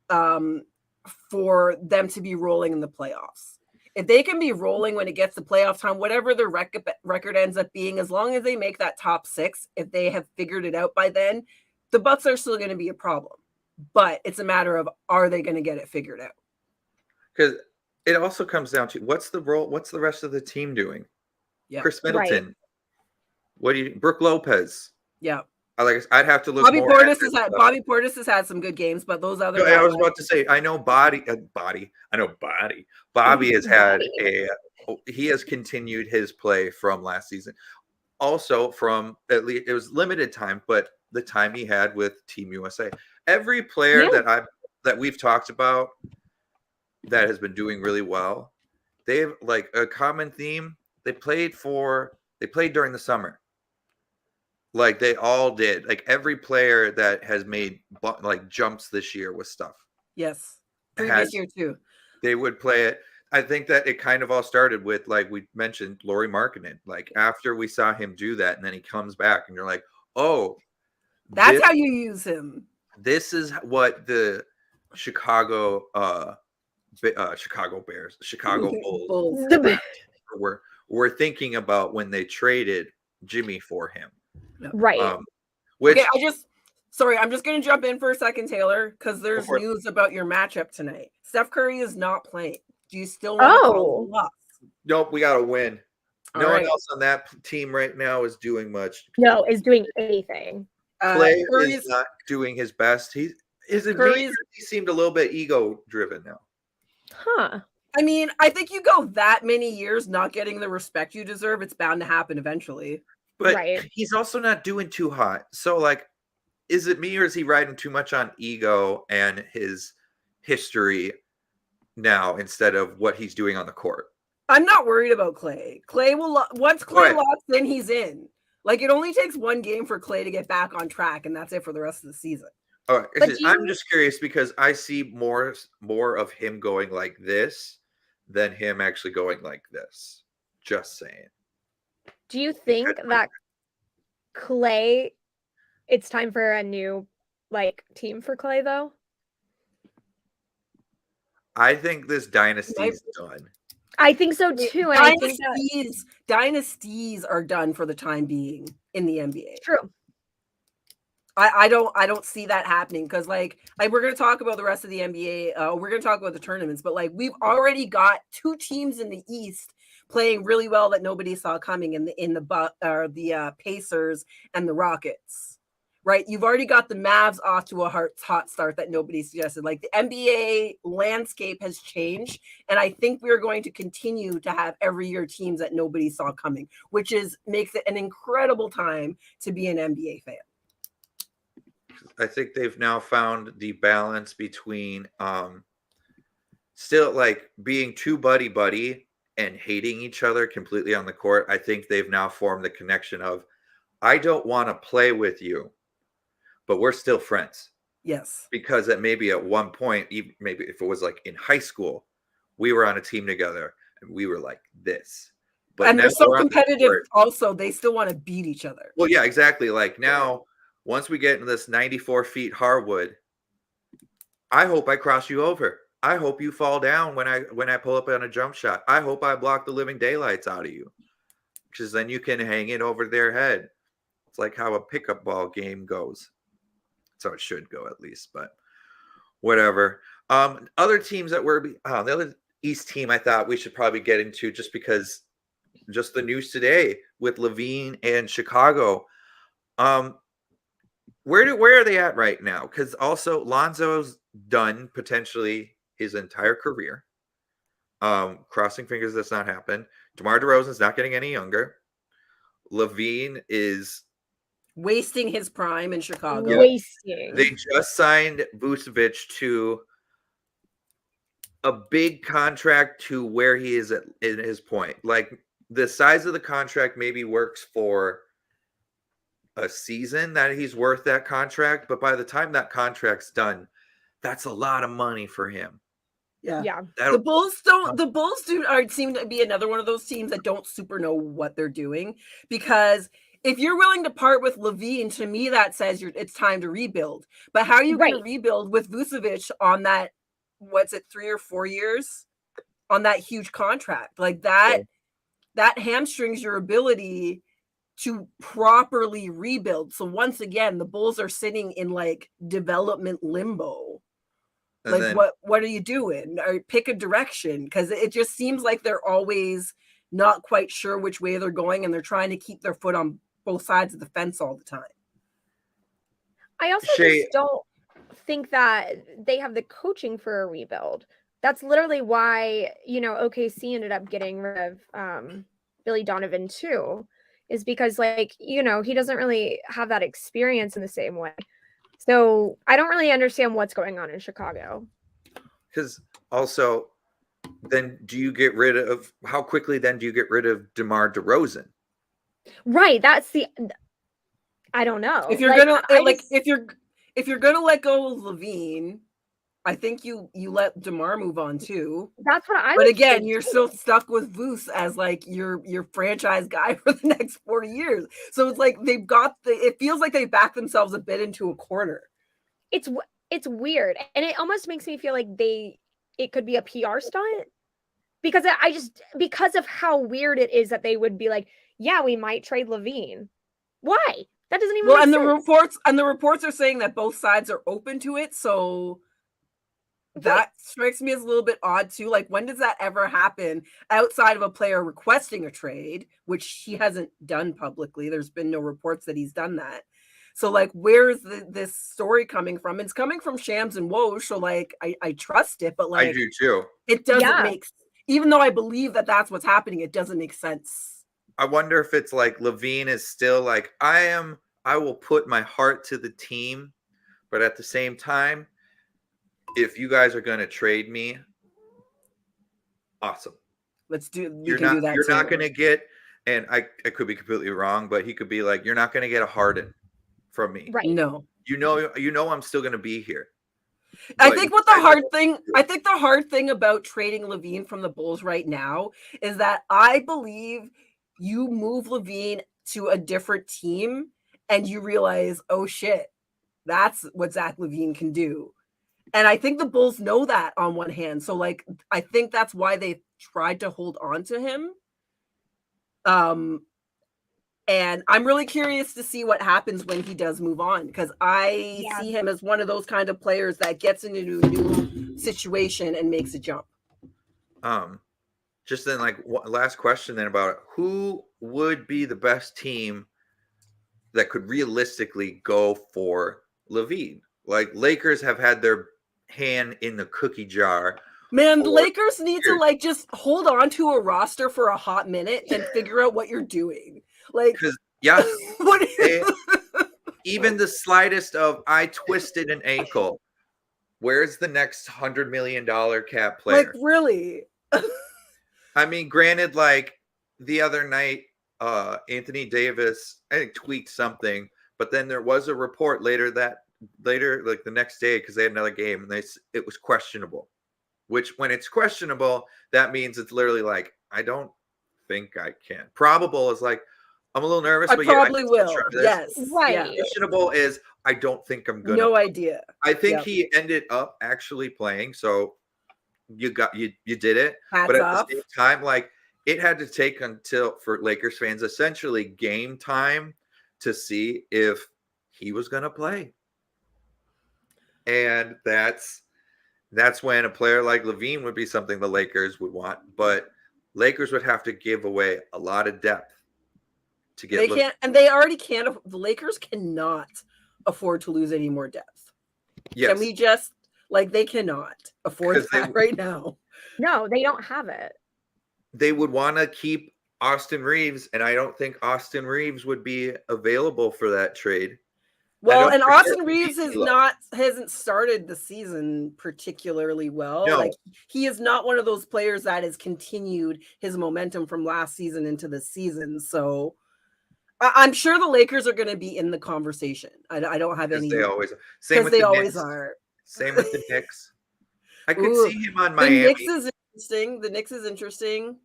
for them to be rolling in the playoffs? If they can be rolling when it gets to playoff time, whatever the record ends up being, as long as they make that top 6, if they have figured it out by then, the Bucks are still going to be a problem. But it's a matter of, are they going to get it figured out? Because it also comes down to what's the rest of the team doing? Yeah. Chris Middleton. Right. What do you Brooke Lopez? Yeah. I'd have to look. Bobby Portis has had some good games, but those other. I was about to say, I know Bobby. Bobby has had he has continued his play from last season. Also from at least it was limited time, but the time he had with Team USA. Every player that we've talked about that has been doing really well, they have like a common theme. They played during the summer. Like they all did. Like every player that has made like jumps this year with stuff. Yes. Previous year too. They would play it. I think that it kind of all started with, like we mentioned, Lauri Markkanen. Like after we saw him do that, and then he comes back, and you're like, oh, that's how you use him. This is what the Chicago Bears, Chicago Bulls were thinking about when they traded Jimmy for him. Right. Okay, I'm just going to jump in for a second, Taylor, because there's news about your matchup tonight. Steph Curry is not playing. Do you still want to call the loss? Nope, we got to win. No one else on that team right now is doing much. No, is doing anything. Clay is not doing his best. He seemed a little bit ego-driven now. Huh. I mean, I think you go that many years not getting the respect you deserve, it's bound to happen eventually. But he's also not doing too hot. So, like, is it me or is he riding too much on ego and his history now instead of what he's doing on the court? I'm not worried about Clay. Clay will once Clay locks in, he's in. Like, it only takes one game for Clay to get back on track, and that's it for the rest of the season. All right. I'm just curious because I see more of him going like this than him actually going like this. Just saying. Do you think that Clay, it's time for a new team for Clay though? I think this dynasty's done. I think so too. And dynasties are done for the time being in the NBA. True. I don't see that happening because like we're gonna talk about the rest of the NBA. We're gonna talk about the tournaments, but like we've already got 2 teams in the East playing really well that nobody saw coming in the Pacers and the Rockets. Right, you've already got the Mavs off to a hot start that nobody suggested. Like the NBA landscape has changed, and I think we're going to continue to have every year teams that nobody saw coming, which makes it an incredible time to be an NBA fan. I think they've now found the balance between still like being too buddy and hating each other completely on the court. I think they've now formed the connection of, I don't want to play with you, but we're still friends. Yes. Because maybe at one point, even maybe if it was like in high school, we were on a team together and we were like this. But and they're so competitive also, they still want to beat each other. Well, yeah, exactly. Like now, once we get into this 94 feet hardwood, I hope I cross you over. I hope you fall down when I pull up on a jump shot. I hope I block the living daylights out of you. Because then you can hang it over their head. It's like how a pickup ball game goes. So it should go at least, but whatever. Other teams that were the other East team I thought we should probably get into just because just the news today with Levine and Chicago. Where are they at right now? Because also Lonzo's done potentially his entire career. Crossing fingers that's not happened. DeMar DeRozan's not getting any younger. Levine is wasting his prime in Chicago. Wasting. They just signed Vucevic to a big contract to where he is at in his point. Like the size of the contract maybe works for a season that he's worth that contract, but by the time that contract's done, that's a lot of money for him. Yeah. The Bulls seem to be another one of those teams that don't super know what they're doing, because if you're willing to part with Levine, to me that says it's time to rebuild. But how are you going to rebuild with Vucevic on that, what's it, 3 or 4 years on that huge contract? Like that hamstrings your ability to properly rebuild. So once again, the Bulls are sitting in like development limbo. And like what are you doing? Or pick a direction, because it just seems like they're always not quite sure which way they're going, and they're trying to keep their foot on both sides of the fence all the time. I also just don't think that they have the coaching for a rebuild. That's literally why, OKC ended up getting rid of Billy Donovan too, is because he doesn't really have that experience in the same way. So I don't really understand what's going on in Chicago. Because also, then how quickly then do you get rid of DeMar DeRozan? Right. That's I don't know. If you're if you're gonna let go of Levine, I think you let DeMar move on too. That's what I. But again, you're still stuck with Vuce as like your franchise guy for the next 40 years. So it's like they've got it feels like they backed themselves a bit into a corner. It's weird, and it almost makes me feel like it could be a PR stunt, because because of how weird it is that they would be like, yeah, we might trade Levine. Why? That doesn't even make sense. The reports are saying that both sides are open to it, so that strikes me as a little bit odd too. Like, when does that ever happen outside of a player requesting a trade, which he hasn't done publicly? There's been no reports that he's done that. So like, where is this story coming from? It's coming from Shams and Woj, so like I trust it, but like I do too. It doesn't make, even though I believe that that's what's happening, it doesn't make sense. I wonder if it's like Levine is still like, I will put my heart to the team, but at the same time, if you guys are going to trade me, awesome. You're not going to get, and I could be completely wrong, but he could be like, you're not going to get a Harden from me. Right. No. You know I'm still going to be here. I think the hard thing about trading Levine from the Bulls right now is that I believe you move Levine to a different team and you realize, oh shit, that's what Zach LaVine can do. And I think the Bulls know that on one hand. So like, I think that's why they tried to hold on to him. And I'm really curious to see what happens when he does move on, because I see him as one of those kind of players that gets into a new situation and makes a jump. Just then, like, last question then about who would be the best team that could realistically go for LaVine? Like, Lakers have had their hand in the cookie jar. Man, the Lakers need to like just hold on to a roster for a hot minute and figure out what you're doing. Like, because even the slightest of I twisted an ankle, where's the next $100 million cap player? Like, really? I mean, granted, like the other night, Anthony Davis, I think, tweaked something, but then there was a report later, like the next day, because they had another game, and it was questionable. Which, when it's questionable, that means it's literally like, I don't think I can. Probable is like, I'm a little nervous, but probably will. Yes, right. Yeah. Questionable is I don't think I'm gonna. No idea. I think he ended up actually playing, so you did it. Hats but at off. the same time, like, it had to take until, for Lakers fans, essentially game time to see if he was gonna play. And that's when a player like LaVine would be something the Lakers would want, but Lakers would have to give away a lot of depth to get. They can't, and they already can't. The Lakers cannot afford to lose any more depth. Yes. Can we just, like, they cannot afford that right now? No, they don't have it. They would want to keep Austin Reeves, and I don't think Austin Reeves would be available for that trade. Well, and Austin Reeves hasn't started the season particularly well. No. Like, he is not one of those players that has continued his momentum from last season into this season. So I'm sure the Lakers are going to be in the conversation. I don't have any. They always same with they the always Knicks. Are. Same with the Knicks. I could see him on Miami. The Knicks is interesting.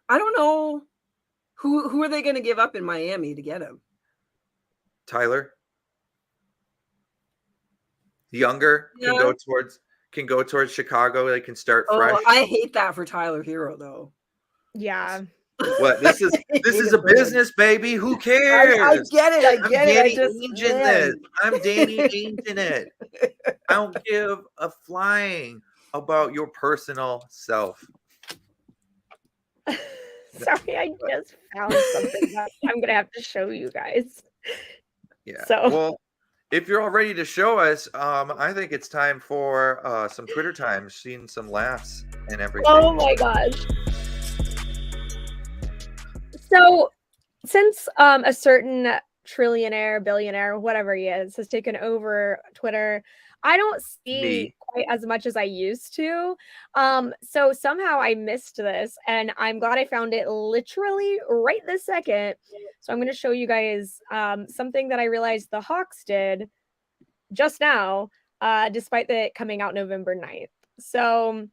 I don't know who are they going to give up in Miami to get him. Tyler. Younger can go towards Chicago. They can start fresh. I hate that for Tyler Hero though. Yeah. What this is a business, baby. Who cares? I get it. I'm Danny Ainge in it. I don't give a flying about your personal self. Sorry, I just found something that I'm gonna have to show you guys. Yeah. So, well, if you're all ready to show us, I think it's time for some Twitter time, seeing some laughs and everything. Oh my gosh. So, since a certain trillionaire, billionaire, whatever he is, has taken over Twitter, I don't see quite as much as I used to. So somehow I missed this, and I'm glad I found it literally right this second. So I'm going to show you guys something that I realized the Hawks did just now, despite it coming out November 9th. So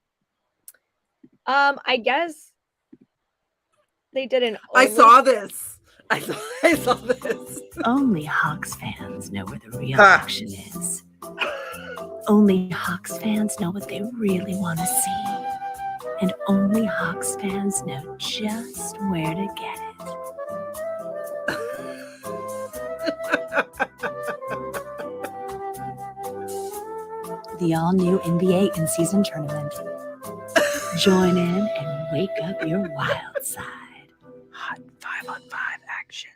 I guess they didn't. I saw this. I saw this. Only Hawks fans know where the real action is. Only Hawks fans know what they really want to see. And only Hawks fans know just where to get it. The all-new NBA in-season tournament. Join in and wake up your wild side. Hot 5-on-5 action.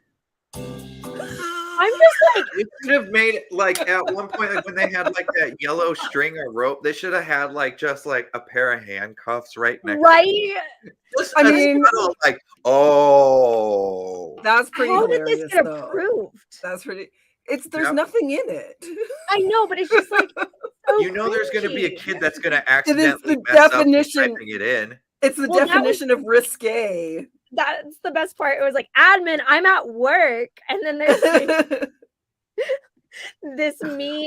I'm just like, they should have made it like at one point, like when they had like that yellow string or rope, they should have had like just like a pair of handcuffs right next. Right. I mean, like, that's pretty. How did this get approved? That's pretty. There's nothing in it. I know, but it's just like so there's going to be a kid that's going to accidentally it is the definition. Typing it in. It's the definition of risque. That's the best part. It was like, admin, I'm at work, and then there's like, this meme.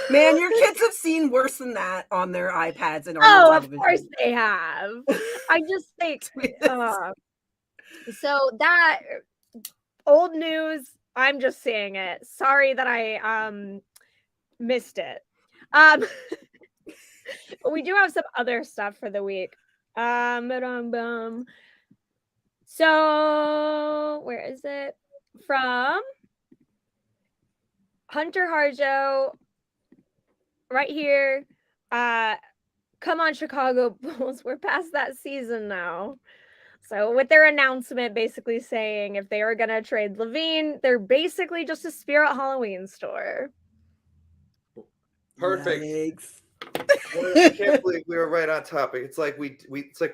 Man, your kids have seen worse than that on their iPads and of course they have. I just think so that old news. I'm just saying it. Sorry that I missed it. But we do have some other stuff for the week. So where is it? From Hunter Harjo, right here. Come on, Chicago Bulls. We're past that season now. So with their announcement basically saying if they were going to trade LaVine, they're basically just a Spirit Halloween store. Perfect. Yikes. I can't believe we were right on topic. It's like we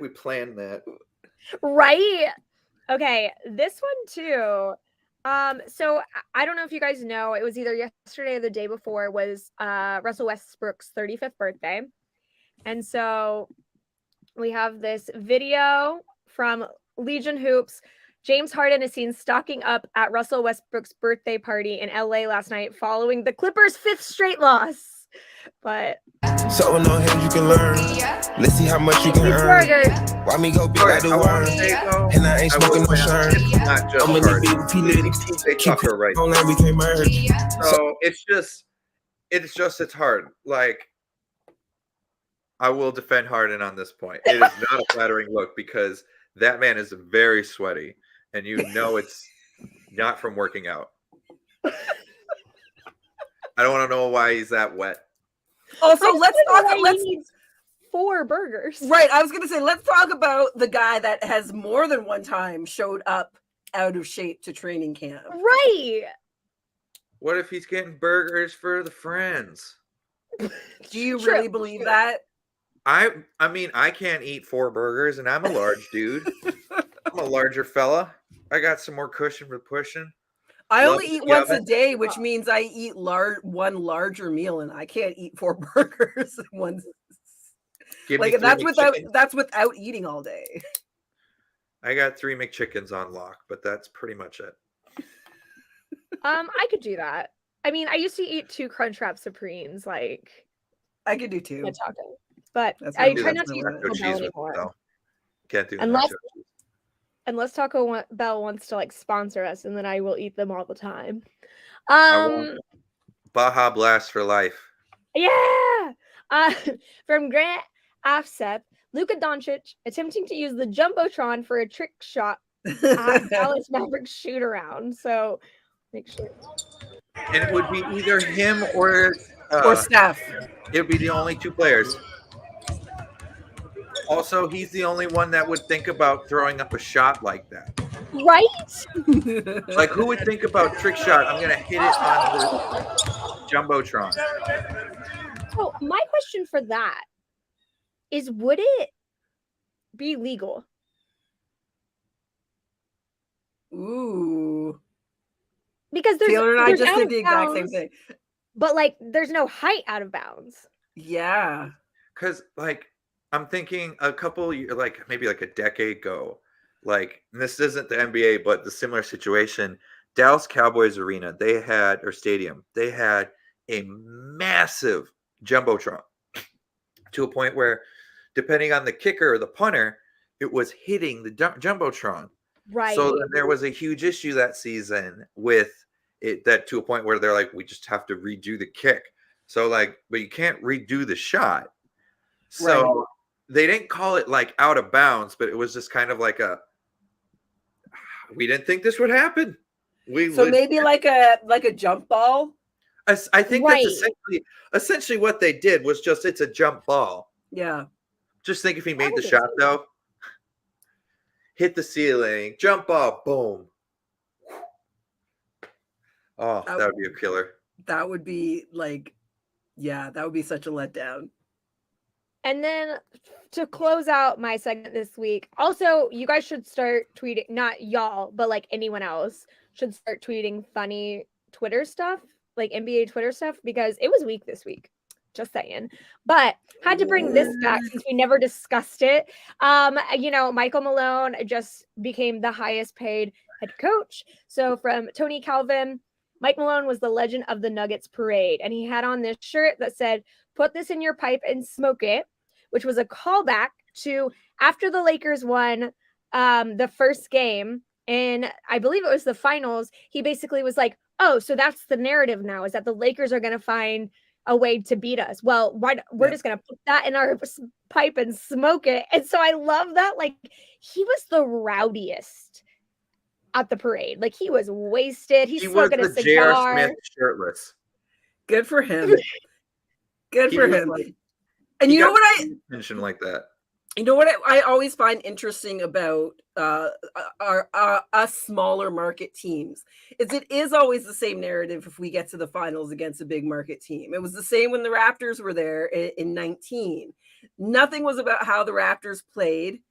planned that. Right? Okay, this one too. So I don't know if you guys know, it was either yesterday or the day before was Russell Westbrook's 35th birthday. And so we have this video from Legion Hoops. James Harden is seen stocking up at Russell Westbrook's birthday party in LA last night following the Clippers' 5th straight loss. But so on hands you can learn. Let's see how much you can earn. Why me go big like the worm? And I ain't smoking no shirt. Not just I'm gonna be Tucker right now. We can merge. So it's hard. Like, I will defend Harden on this point. It is not a flattering look because that man is very sweaty, and you know it's not from working out. I don't want to know why he's that wet. Also, let's 4 burgers. Right, I was going to say, let's talk about the guy that has more than one time showed up out of shape to training camp. Right. What if he's getting burgers for the friends? Do you really believe that? I mean, I can't eat 4 burgers, and I'm a large dude. I'm a larger fella. I got some more cushion for pushing. I only eat once a day, which means I eat one larger meal, and I can't eat 4 burgers at once. Like that's without eating all day. I got 3 McChickens on lock, but that's pretty much it. I could do that. I mean, I used to eat 2 Crunchwrap Supremes. Like, I could do 2. Taco. But I try not to eat Taco Taco Bell anymore. Can't do unless Taco Bell wants to like sponsor us, and then I will eat them all the time. Baja Blast for life. Yeah. From Grant Afsep, Luka Doncic attempting to use the Jumbotron for a trick shot at Dallas Mavericks shoot around. So make sure. And it would be either him or Steph. It would be the only 2 players. Also, he's the only one that would think about throwing up a shot like that. Right? Like, who would think about trick shot? I'm going to hit it on the Jumbotron. So my question for that is, would it be legal? Ooh. Because Taylor and I just did the exact same thing. But, like, there's no height out of bounds. Yeah. Because, like, I'm thinking a couple years, like maybe like a decade ago, like, and this isn't the NBA, but the similar situation, Dallas Cowboys arena, stadium, they had a massive Jumbotron to a point where, depending on the kicker or the punter, it was hitting the Jumbotron. Right. So then there was a huge issue that season with it, that to a point where they're like, we just have to redo the kick. So, like, but you can't redo the shot. So they didn't call it like out of bounds, but it was just kind of like we didn't think this would happen. Maybe like a jump ball. I think that's essentially what they did was just, it's a jump ball. Yeah. Just think if he made the shot though, hit the ceiling, jump ball, boom. Oh, that would be a killer. That would be like, yeah, that would be such a letdown. And then to close out my segment this week, also, you guys should start tweeting, not y'all, but like anyone else should start tweeting funny Twitter stuff, like NBA Twitter stuff, because it was weak this week. Just saying. But had to bring this back since we never discussed it. Michael Malone just became the highest paid head coach. So from Tony Calvin, Mike Malone was the legend of the Nuggets parade. And he had on this shirt that said, "Put this in your pipe and smoke it," which was a callback to after the Lakers won the first game, and I believe it was the finals. He basically was like, "Oh, so that's the narrative now, is that the Lakers are going to find a way to beat us. Well, we're just going to put that in our pipe and smoke it." And so I love that. Like, he was the rowdiest at the parade. Like, he was wasted. He's smoking a cigar. J.R. Smith shirtless. Good for him. Good for him. And you know what I mention like that? You know what I always find interesting about us smaller market teams is it is always the same narrative if we get to the finals against a big market team. It was the same when the Raptors were there in 19. Nothing was about how the Raptors played.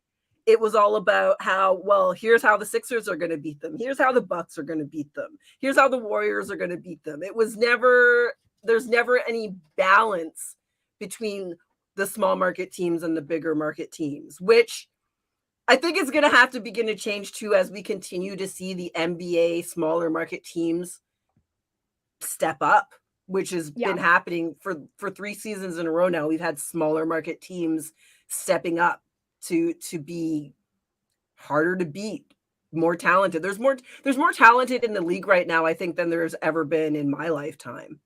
It was all about how, well, here's how the Sixers are going to beat them. Here's how the Bucks are going to beat them. Here's how the Warriors are going to beat them. There's never any balance between the small market teams and the bigger market teams, which I think is going to have to begin to change too as we continue to see the NBA smaller market teams step up, which has been happening for 3 seasons in a row now. We've had smaller market teams stepping up to be harder to beat, more talented. There's more talented in the league right now, I think, than there's ever been in my lifetime.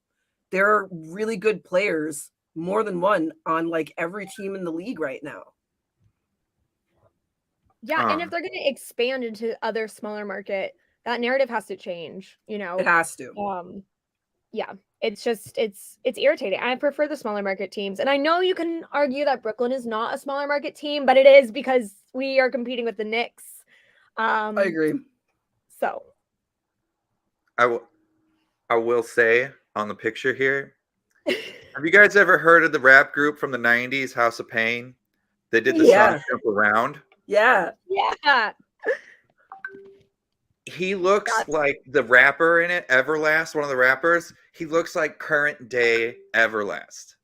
There are really good players, more than one, on like every team in the league right now. Yeah, and if they're going to expand into other smaller market, that narrative has to change, you know. It has to. Yeah, it's just it's irritating. I prefer the smaller market teams, and I know you can argue that Brooklyn is not a smaller market team, but it is because we are competing with the Knicks. I agree. So I will say on the picture here, have you guys ever heard of the rap group from the 90s, House of Pain? They did the song Jump Around. Yeah. He looks like the rapper in it, Everlast, one of the rappers. He looks like current day Everlast.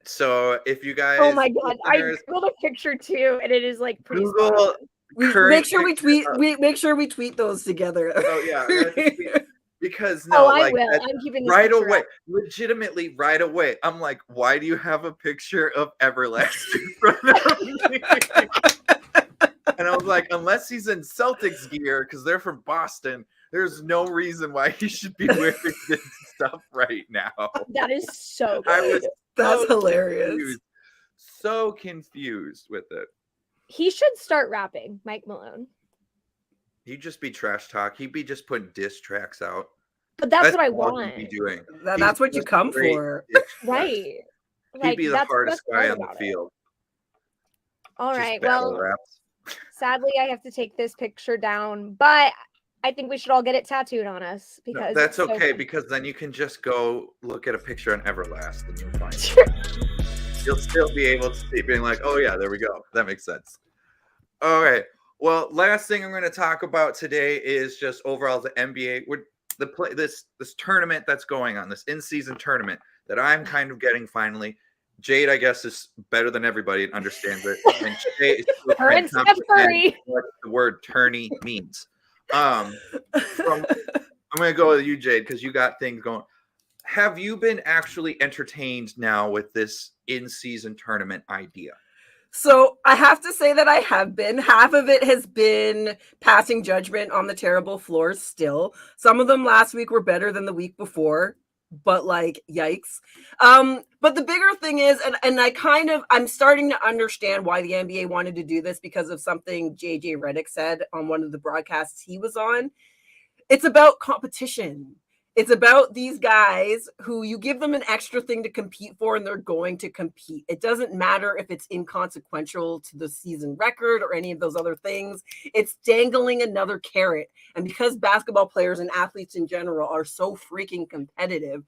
So if you guys, oh my god, I googled a picture too, and it is like pretty. Google. Make sure we tweet. Make sure we tweet those together. Oh yeah, because no, I will. I'm keeping this right away. up. Legitimately, right away. I'm like, why do you have a picture of Everlast in front of me? And I was like, unless he's in Celtics gear because they're from Boston, there's no reason why he should be wearing this stuff right now. That is so good. That's hilarious. So confused with it. He should start rapping, Mike Malone. He'd just be trash talk. He'd be just putting diss tracks out. But that's what I want. He'd be doing. That's what you come for. Right. He'd be the hardest guy on the field. All right. Well, sadly, I have to take this picture down, but I think we should all get it tattooed on us because that's okay, because then you can just go look at a picture on Everlast and you'll find it. You'll still be able to see, being like, oh yeah, there we go. That makes sense. All right. Well, last thing I'm going to talk about today is just overall the NBA. This tournament that's going on, this in-season tournament that I'm kind of getting finally. Jade, I guess, is better than everybody and understands it. And Jade is what the word tourney means. I'm going to go with you, Jade, because you got things going. Have you been actually entertained now with this in-season tournament idea? So I have to say that I have been. Half of it has been passing judgment on the terrible floors still. Some of them last week were better than the week before, but like, yikes. But the bigger thing is, and I'm starting to understand why the NBA wanted to do this because of something JJ Redick said on one of the broadcasts he was on. It's about competition. It's about these guys who you give them an extra thing to compete for and they're going to compete. It doesn't matter if it's inconsequential to the season record or any of those other things. It's dangling another carrot. And because basketball players and athletes in general are so freaking competitive,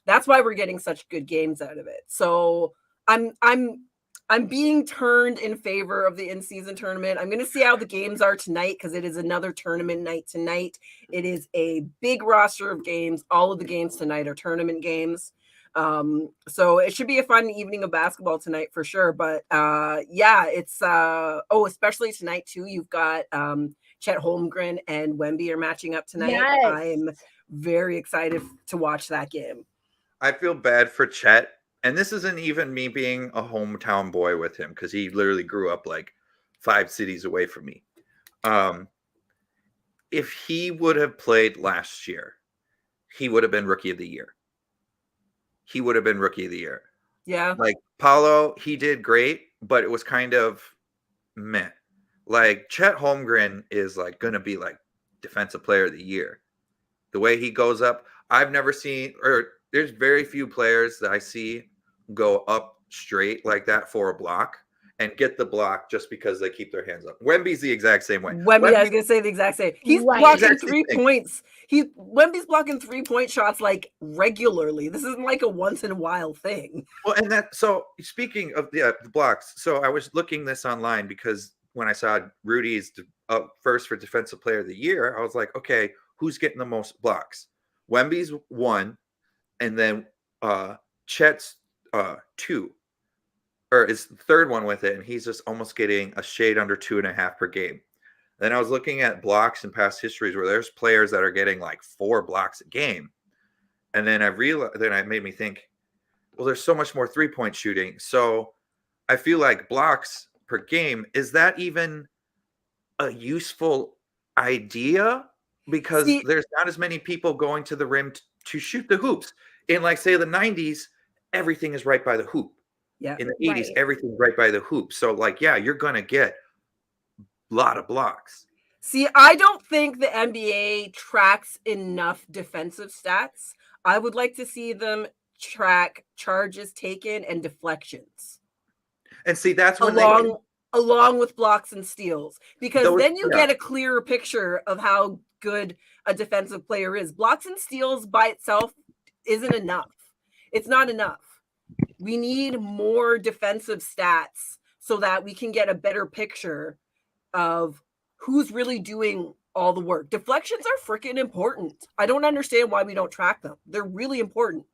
that's why we're getting such good games out of it. So I'm being turned in favor of the in-season tournament. I'm going to see how the games are tonight because it is another tournament night tonight. It is a big roster of games. All of the games tonight are tournament games. So it should be a fun evening of basketball tonight for sure. But yeah, it's especially tonight too. You've got Chet Holmgren and Wemby are matching up tonight. Yes. I'm very excited to watch that game. I feel bad for Chet. And this isn't even me being a hometown boy with him because he literally grew up like 5 cities away from me. If he would have played last year, he would have been Rookie of the Year. He would have been Rookie of the Year. Yeah. Like Paolo, he did great, but it was kind of meh. Like Chet Holmgren is like going to be like Defensive Player of the Year. The way he goes up, I've never seen, or there's very few players that I see go up straight like that for a block and get the block just because they keep their hands up. Wemby's the exact same way. Wemby, I was gonna say the exact same. He's blocking 3 points. Wemby's blocking 3-point shots like regularly. This isn't like a once in a while thing. Well, and that, so speaking of the blocks, so I was looking this online because when I saw Rudy's up first for Defensive Player of the Year, I was like, okay, who's getting the most blocks? Wemby's 1, and then Chet's 2, or his third one with it, and he's just almost getting a shade under 2.5 per game. Then I was looking at blocks and past histories where there's players that are getting like 4 blocks a game. And then I realized, then it made me think, well, there's so much more 3-point shooting. So I feel like blocks per game, is that even a useful idea? Because there's not as many people going to the rim to shoot the hoops. In like, say, the 90s, everything is right by the hoop. Yeah. In the 80s, everything's right by the hoop. So like, yeah, you're going to get a lot of blocks. See, I don't think the NBA tracks enough defensive stats. I would like to see them track charges taken and deflections. And see, that's when along with blocks and steals, because then you get a clearer picture of how good a defensive player is. Blocks and steals by itself isn't enough. It's not enough. We need more defensive stats so that we can get a better picture of who's really doing all the work. Deflections are freaking important. I don't understand why we don't track them. They're really important.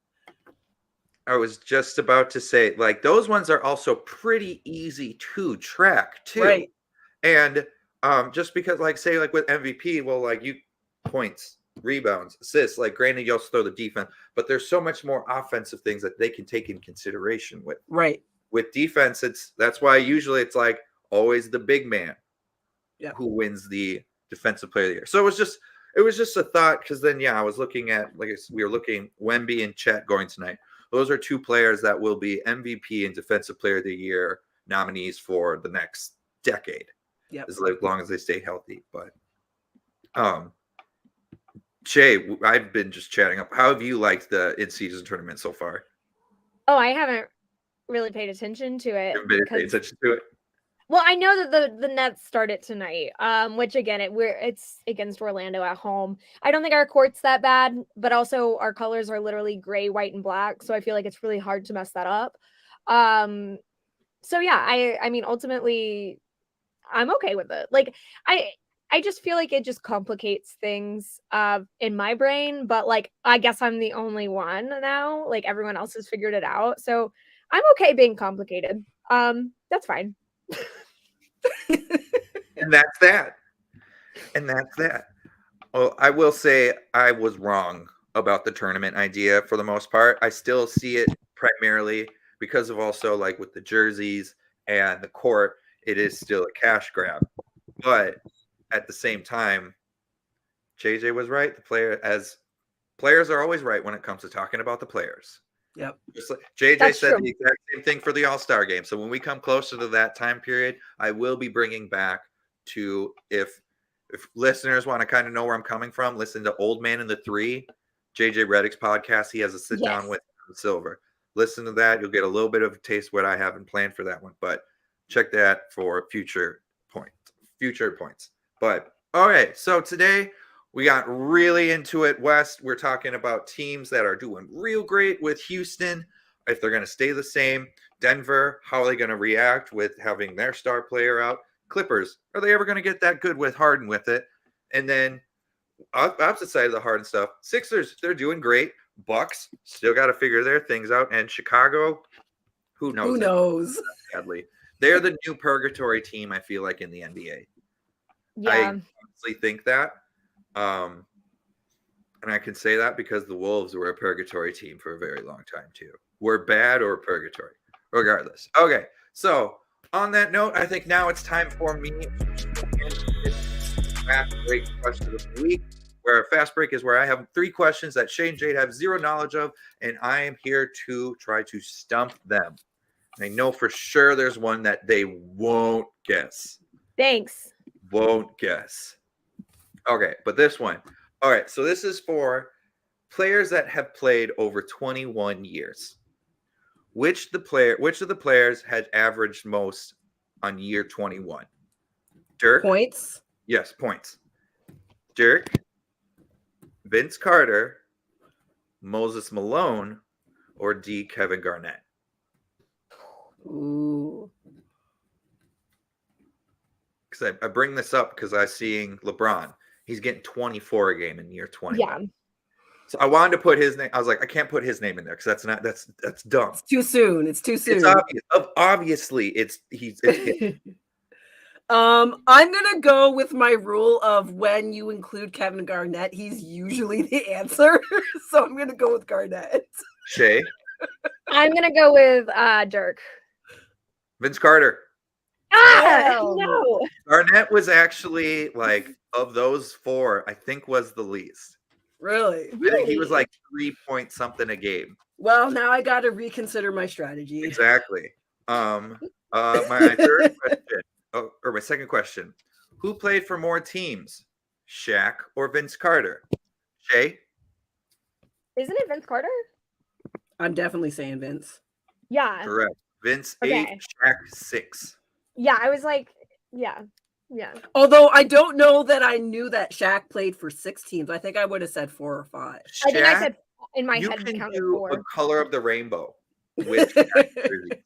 I was just about to say, like, those ones are also pretty easy to track too. Right. And just because, like, say, like with MVP, well, like, you points, rebounds, assists, like, granted, you also throw the defense, but there's so much more offensive things that they can take in consideration with. Right. With defense, that's why usually it's like always the big man who wins the defensive player of the year. So it was just a thought, because then I was looking at, like, we were looking Wemby and Chet going tonight. Those are 2 players that will be MVP and defensive player of the year nominees for the next decade. As long as they stay healthy. But Shay, I've been just chatting up. How have you liked the in-season tournament so far? Oh, I haven't really paid attention to it. Paid attention to it. Well, I know that the Nets started tonight, which again, it's against Orlando at home. I don't think our court's that bad, but also our colors are literally gray, white, and black, so I feel like it's really hard to mess that up. So yeah, I mean, ultimately, I'm okay with it. Like, I just feel like it just complicates things in my brain, but like, I guess I'm the only one now. Like, everyone else has figured it out, so I'm okay being complicated. That's fine. And that's that. Well, I will say I was wrong about the tournament idea for the most part. I still see it primarily because of also, like, with the jerseys and the court, it is still a cash grab. But at the same time, JJ was right. Players are always right when it comes to talking about the players. Yep. Just like JJ said the exact same thing for the All-Star game. So when we come closer to that time period, I will be bringing back to, if listeners want to kind of know where I'm coming from, listen to Old Man in the 3, JJ Redick's podcast. He has a sit down with Silver. Listen to that. You'll get a little bit of a taste of what I haven't planned for that one, but check that for future points. But all right, so today we got really into it, West. We're talking about teams that are doing real great with Houston, if they're going to stay the same. Denver, how are they going to react with having their star player out? Clippers, are they ever going to get that good with Harden with it? And then opposite side of the Harden stuff, Sixers, they're doing great. Bucks still got to figure their things out. And Chicago, who knows? Who knows? Sadly, they're the new purgatory team, I feel like, in the NBA. Yeah. I honestly think that. And I can say that because the Wolves were a purgatory team for a very long time too. We're bad or purgatory, regardless. Okay, so on that note, I think now it's time for me to fast break question of the week. Where a fast break is where I have 3 questions that Shane and Jade have zero knowledge of, and I am here to try to stump them. And I know for sure there's one that they won't guess. Thanks. Won't guess. Okay, but this one. All right, so this is for players that have played over 21 years. Which of the players had averaged most on year 21? Dirk? Points? Yes, points. Dirk, Vince Carter, Moses Malone, or D. Kevin Garnett? Ooh. Because I bring this up because I'm seeing LeBron. He's getting 24 a game in year 21. Yeah. So I wanted to put his name. I was like, I can't put his name in there because that's dumb. It's too soon. It's too soon. It's obvious. Obviously, it's I'm gonna go with my rule of when you include Kevin Garnett, he's usually the answer. So I'm gonna go with Garnett. Shay. I'm gonna go with Dirk. Vince Carter. No. Garnett was actually like of those four, I think was the least. Really? I think he was like 3 point something a game. Well, now I got to reconsider my strategy. Exactly. My third question, or my second question: who played for more teams, Shaq or Vince Carter? Shay? Isn't it Vince Carter? I'm definitely saying Vince. Yeah. Correct. Vince 8, Shaq 6. Yeah, I was like, yeah. Although I don't know that I knew that Shaq played for 6 teams. I think I would have said 4 or 5. Shaq, I think I said in my you head can counted do 4. a color of the rainbow with Shaq jerseys.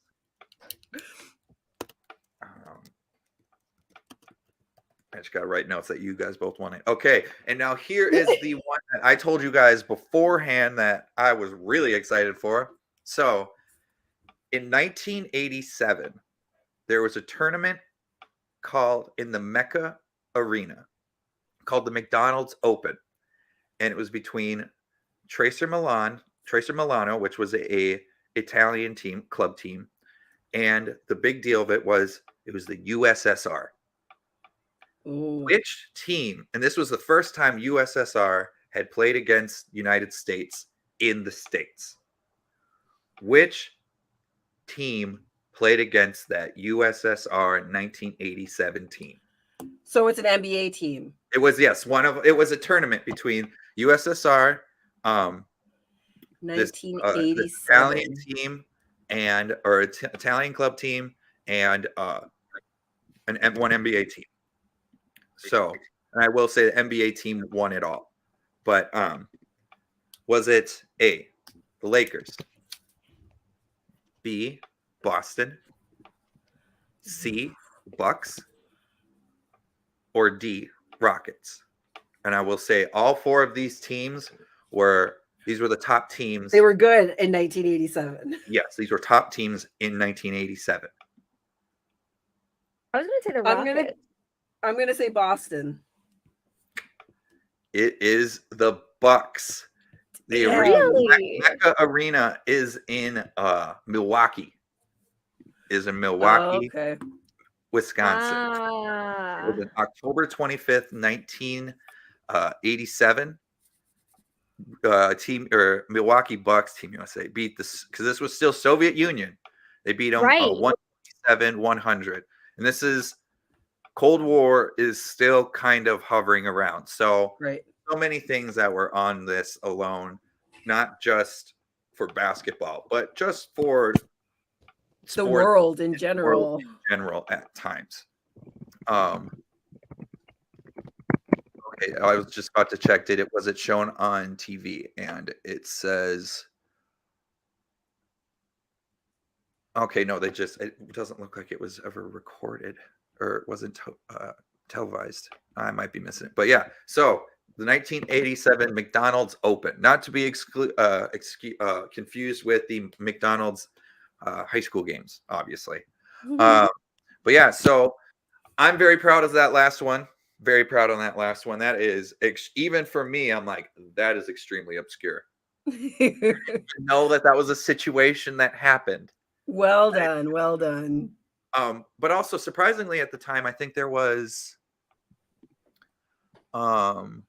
I just got to write notes that you guys both wanted. Okay, and now here is the one that I told you guys beforehand that I was really excited for. So, in 1987, there was a tournament called in the Mecca Arena called the McDonald's Open, and it was between Tracer Milano, which was a Italian club team, and the big deal of it was the USSR. Ooh. Which team, and this was the first time USSR had played against United States in the States. Which team played against that USSR 1987 team? So it's an NBA team. It was, yes, it was a tournament between USSR, 1987 this Italian team or Italian club team and one NBA team. So, and I will say the NBA team won it all. But was it A, the Lakers, B, Boston, C, Bucks, or D, Rockets? And I will say all 4 of these teams were the top teams. They were good in 1987. Yes, these were top teams in 1987. I was going to say the Rockets. I'm gonna say Boston. It is the Bucks. The Mecca Arena is in Milwaukee. Okay. Wisconsin. It was on October 25th, 1987. Team or Milwaukee Bucks, Team USA beat this because this was still Soviet Union. They beat them 127-100, and this is. Cold War is still kind of hovering around. So, so many things that were on this alone, not just for basketball, but just for the world in general. At times. Okay, I was just about to check. Was it shown on TV? And it says, okay, no, it doesn't look like it was ever recorded. Or it wasn't televised. I might be missing it. But yeah, so the 1987 McDonald's Open, not to be confused with the McDonald's high school games, obviously. But yeah, so I'm very proud of that last one. Very proud on that last one. That is, even for me, I'm like, that is extremely obscure. Know that was a situation that happened. Well done. Well done. But also surprisingly at the time, I think there was 2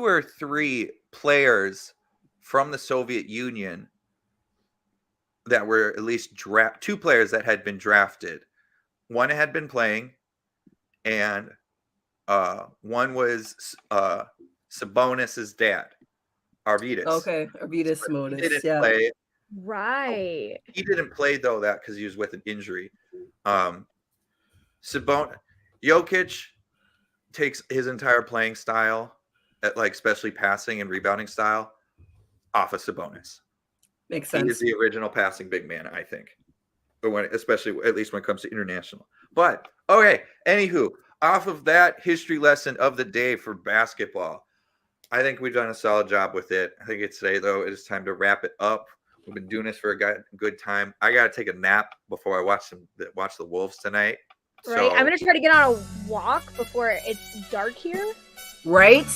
or 3 players from the Soviet Union that were at least 2 players that had been drafted. One had been playing, and one was Sabonis's dad, Arvydas. Okay, Arvydas Sabonis. He didn't play. Right. He didn't play though because he was with an injury. Jokic takes his entire playing style, especially passing and rebounding style, off of Sabonis. Makes sense. He is the original passing big man, I think, especially at least when it comes to international. But okay, anywho, off of that history lesson of the day for basketball, I think we've done a solid job with it. I think it's today, though. It is time to wrap it up. We've been doing this for a good time. I got to take a nap before I watch the Wolves tonight. Right. So, I'm going to try to get on a walk before it's dark here. Right?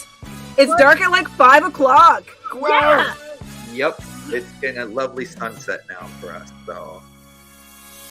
It's dark at like 5 o'clock. Yeah. Yep. It's been a lovely sunset now for us. So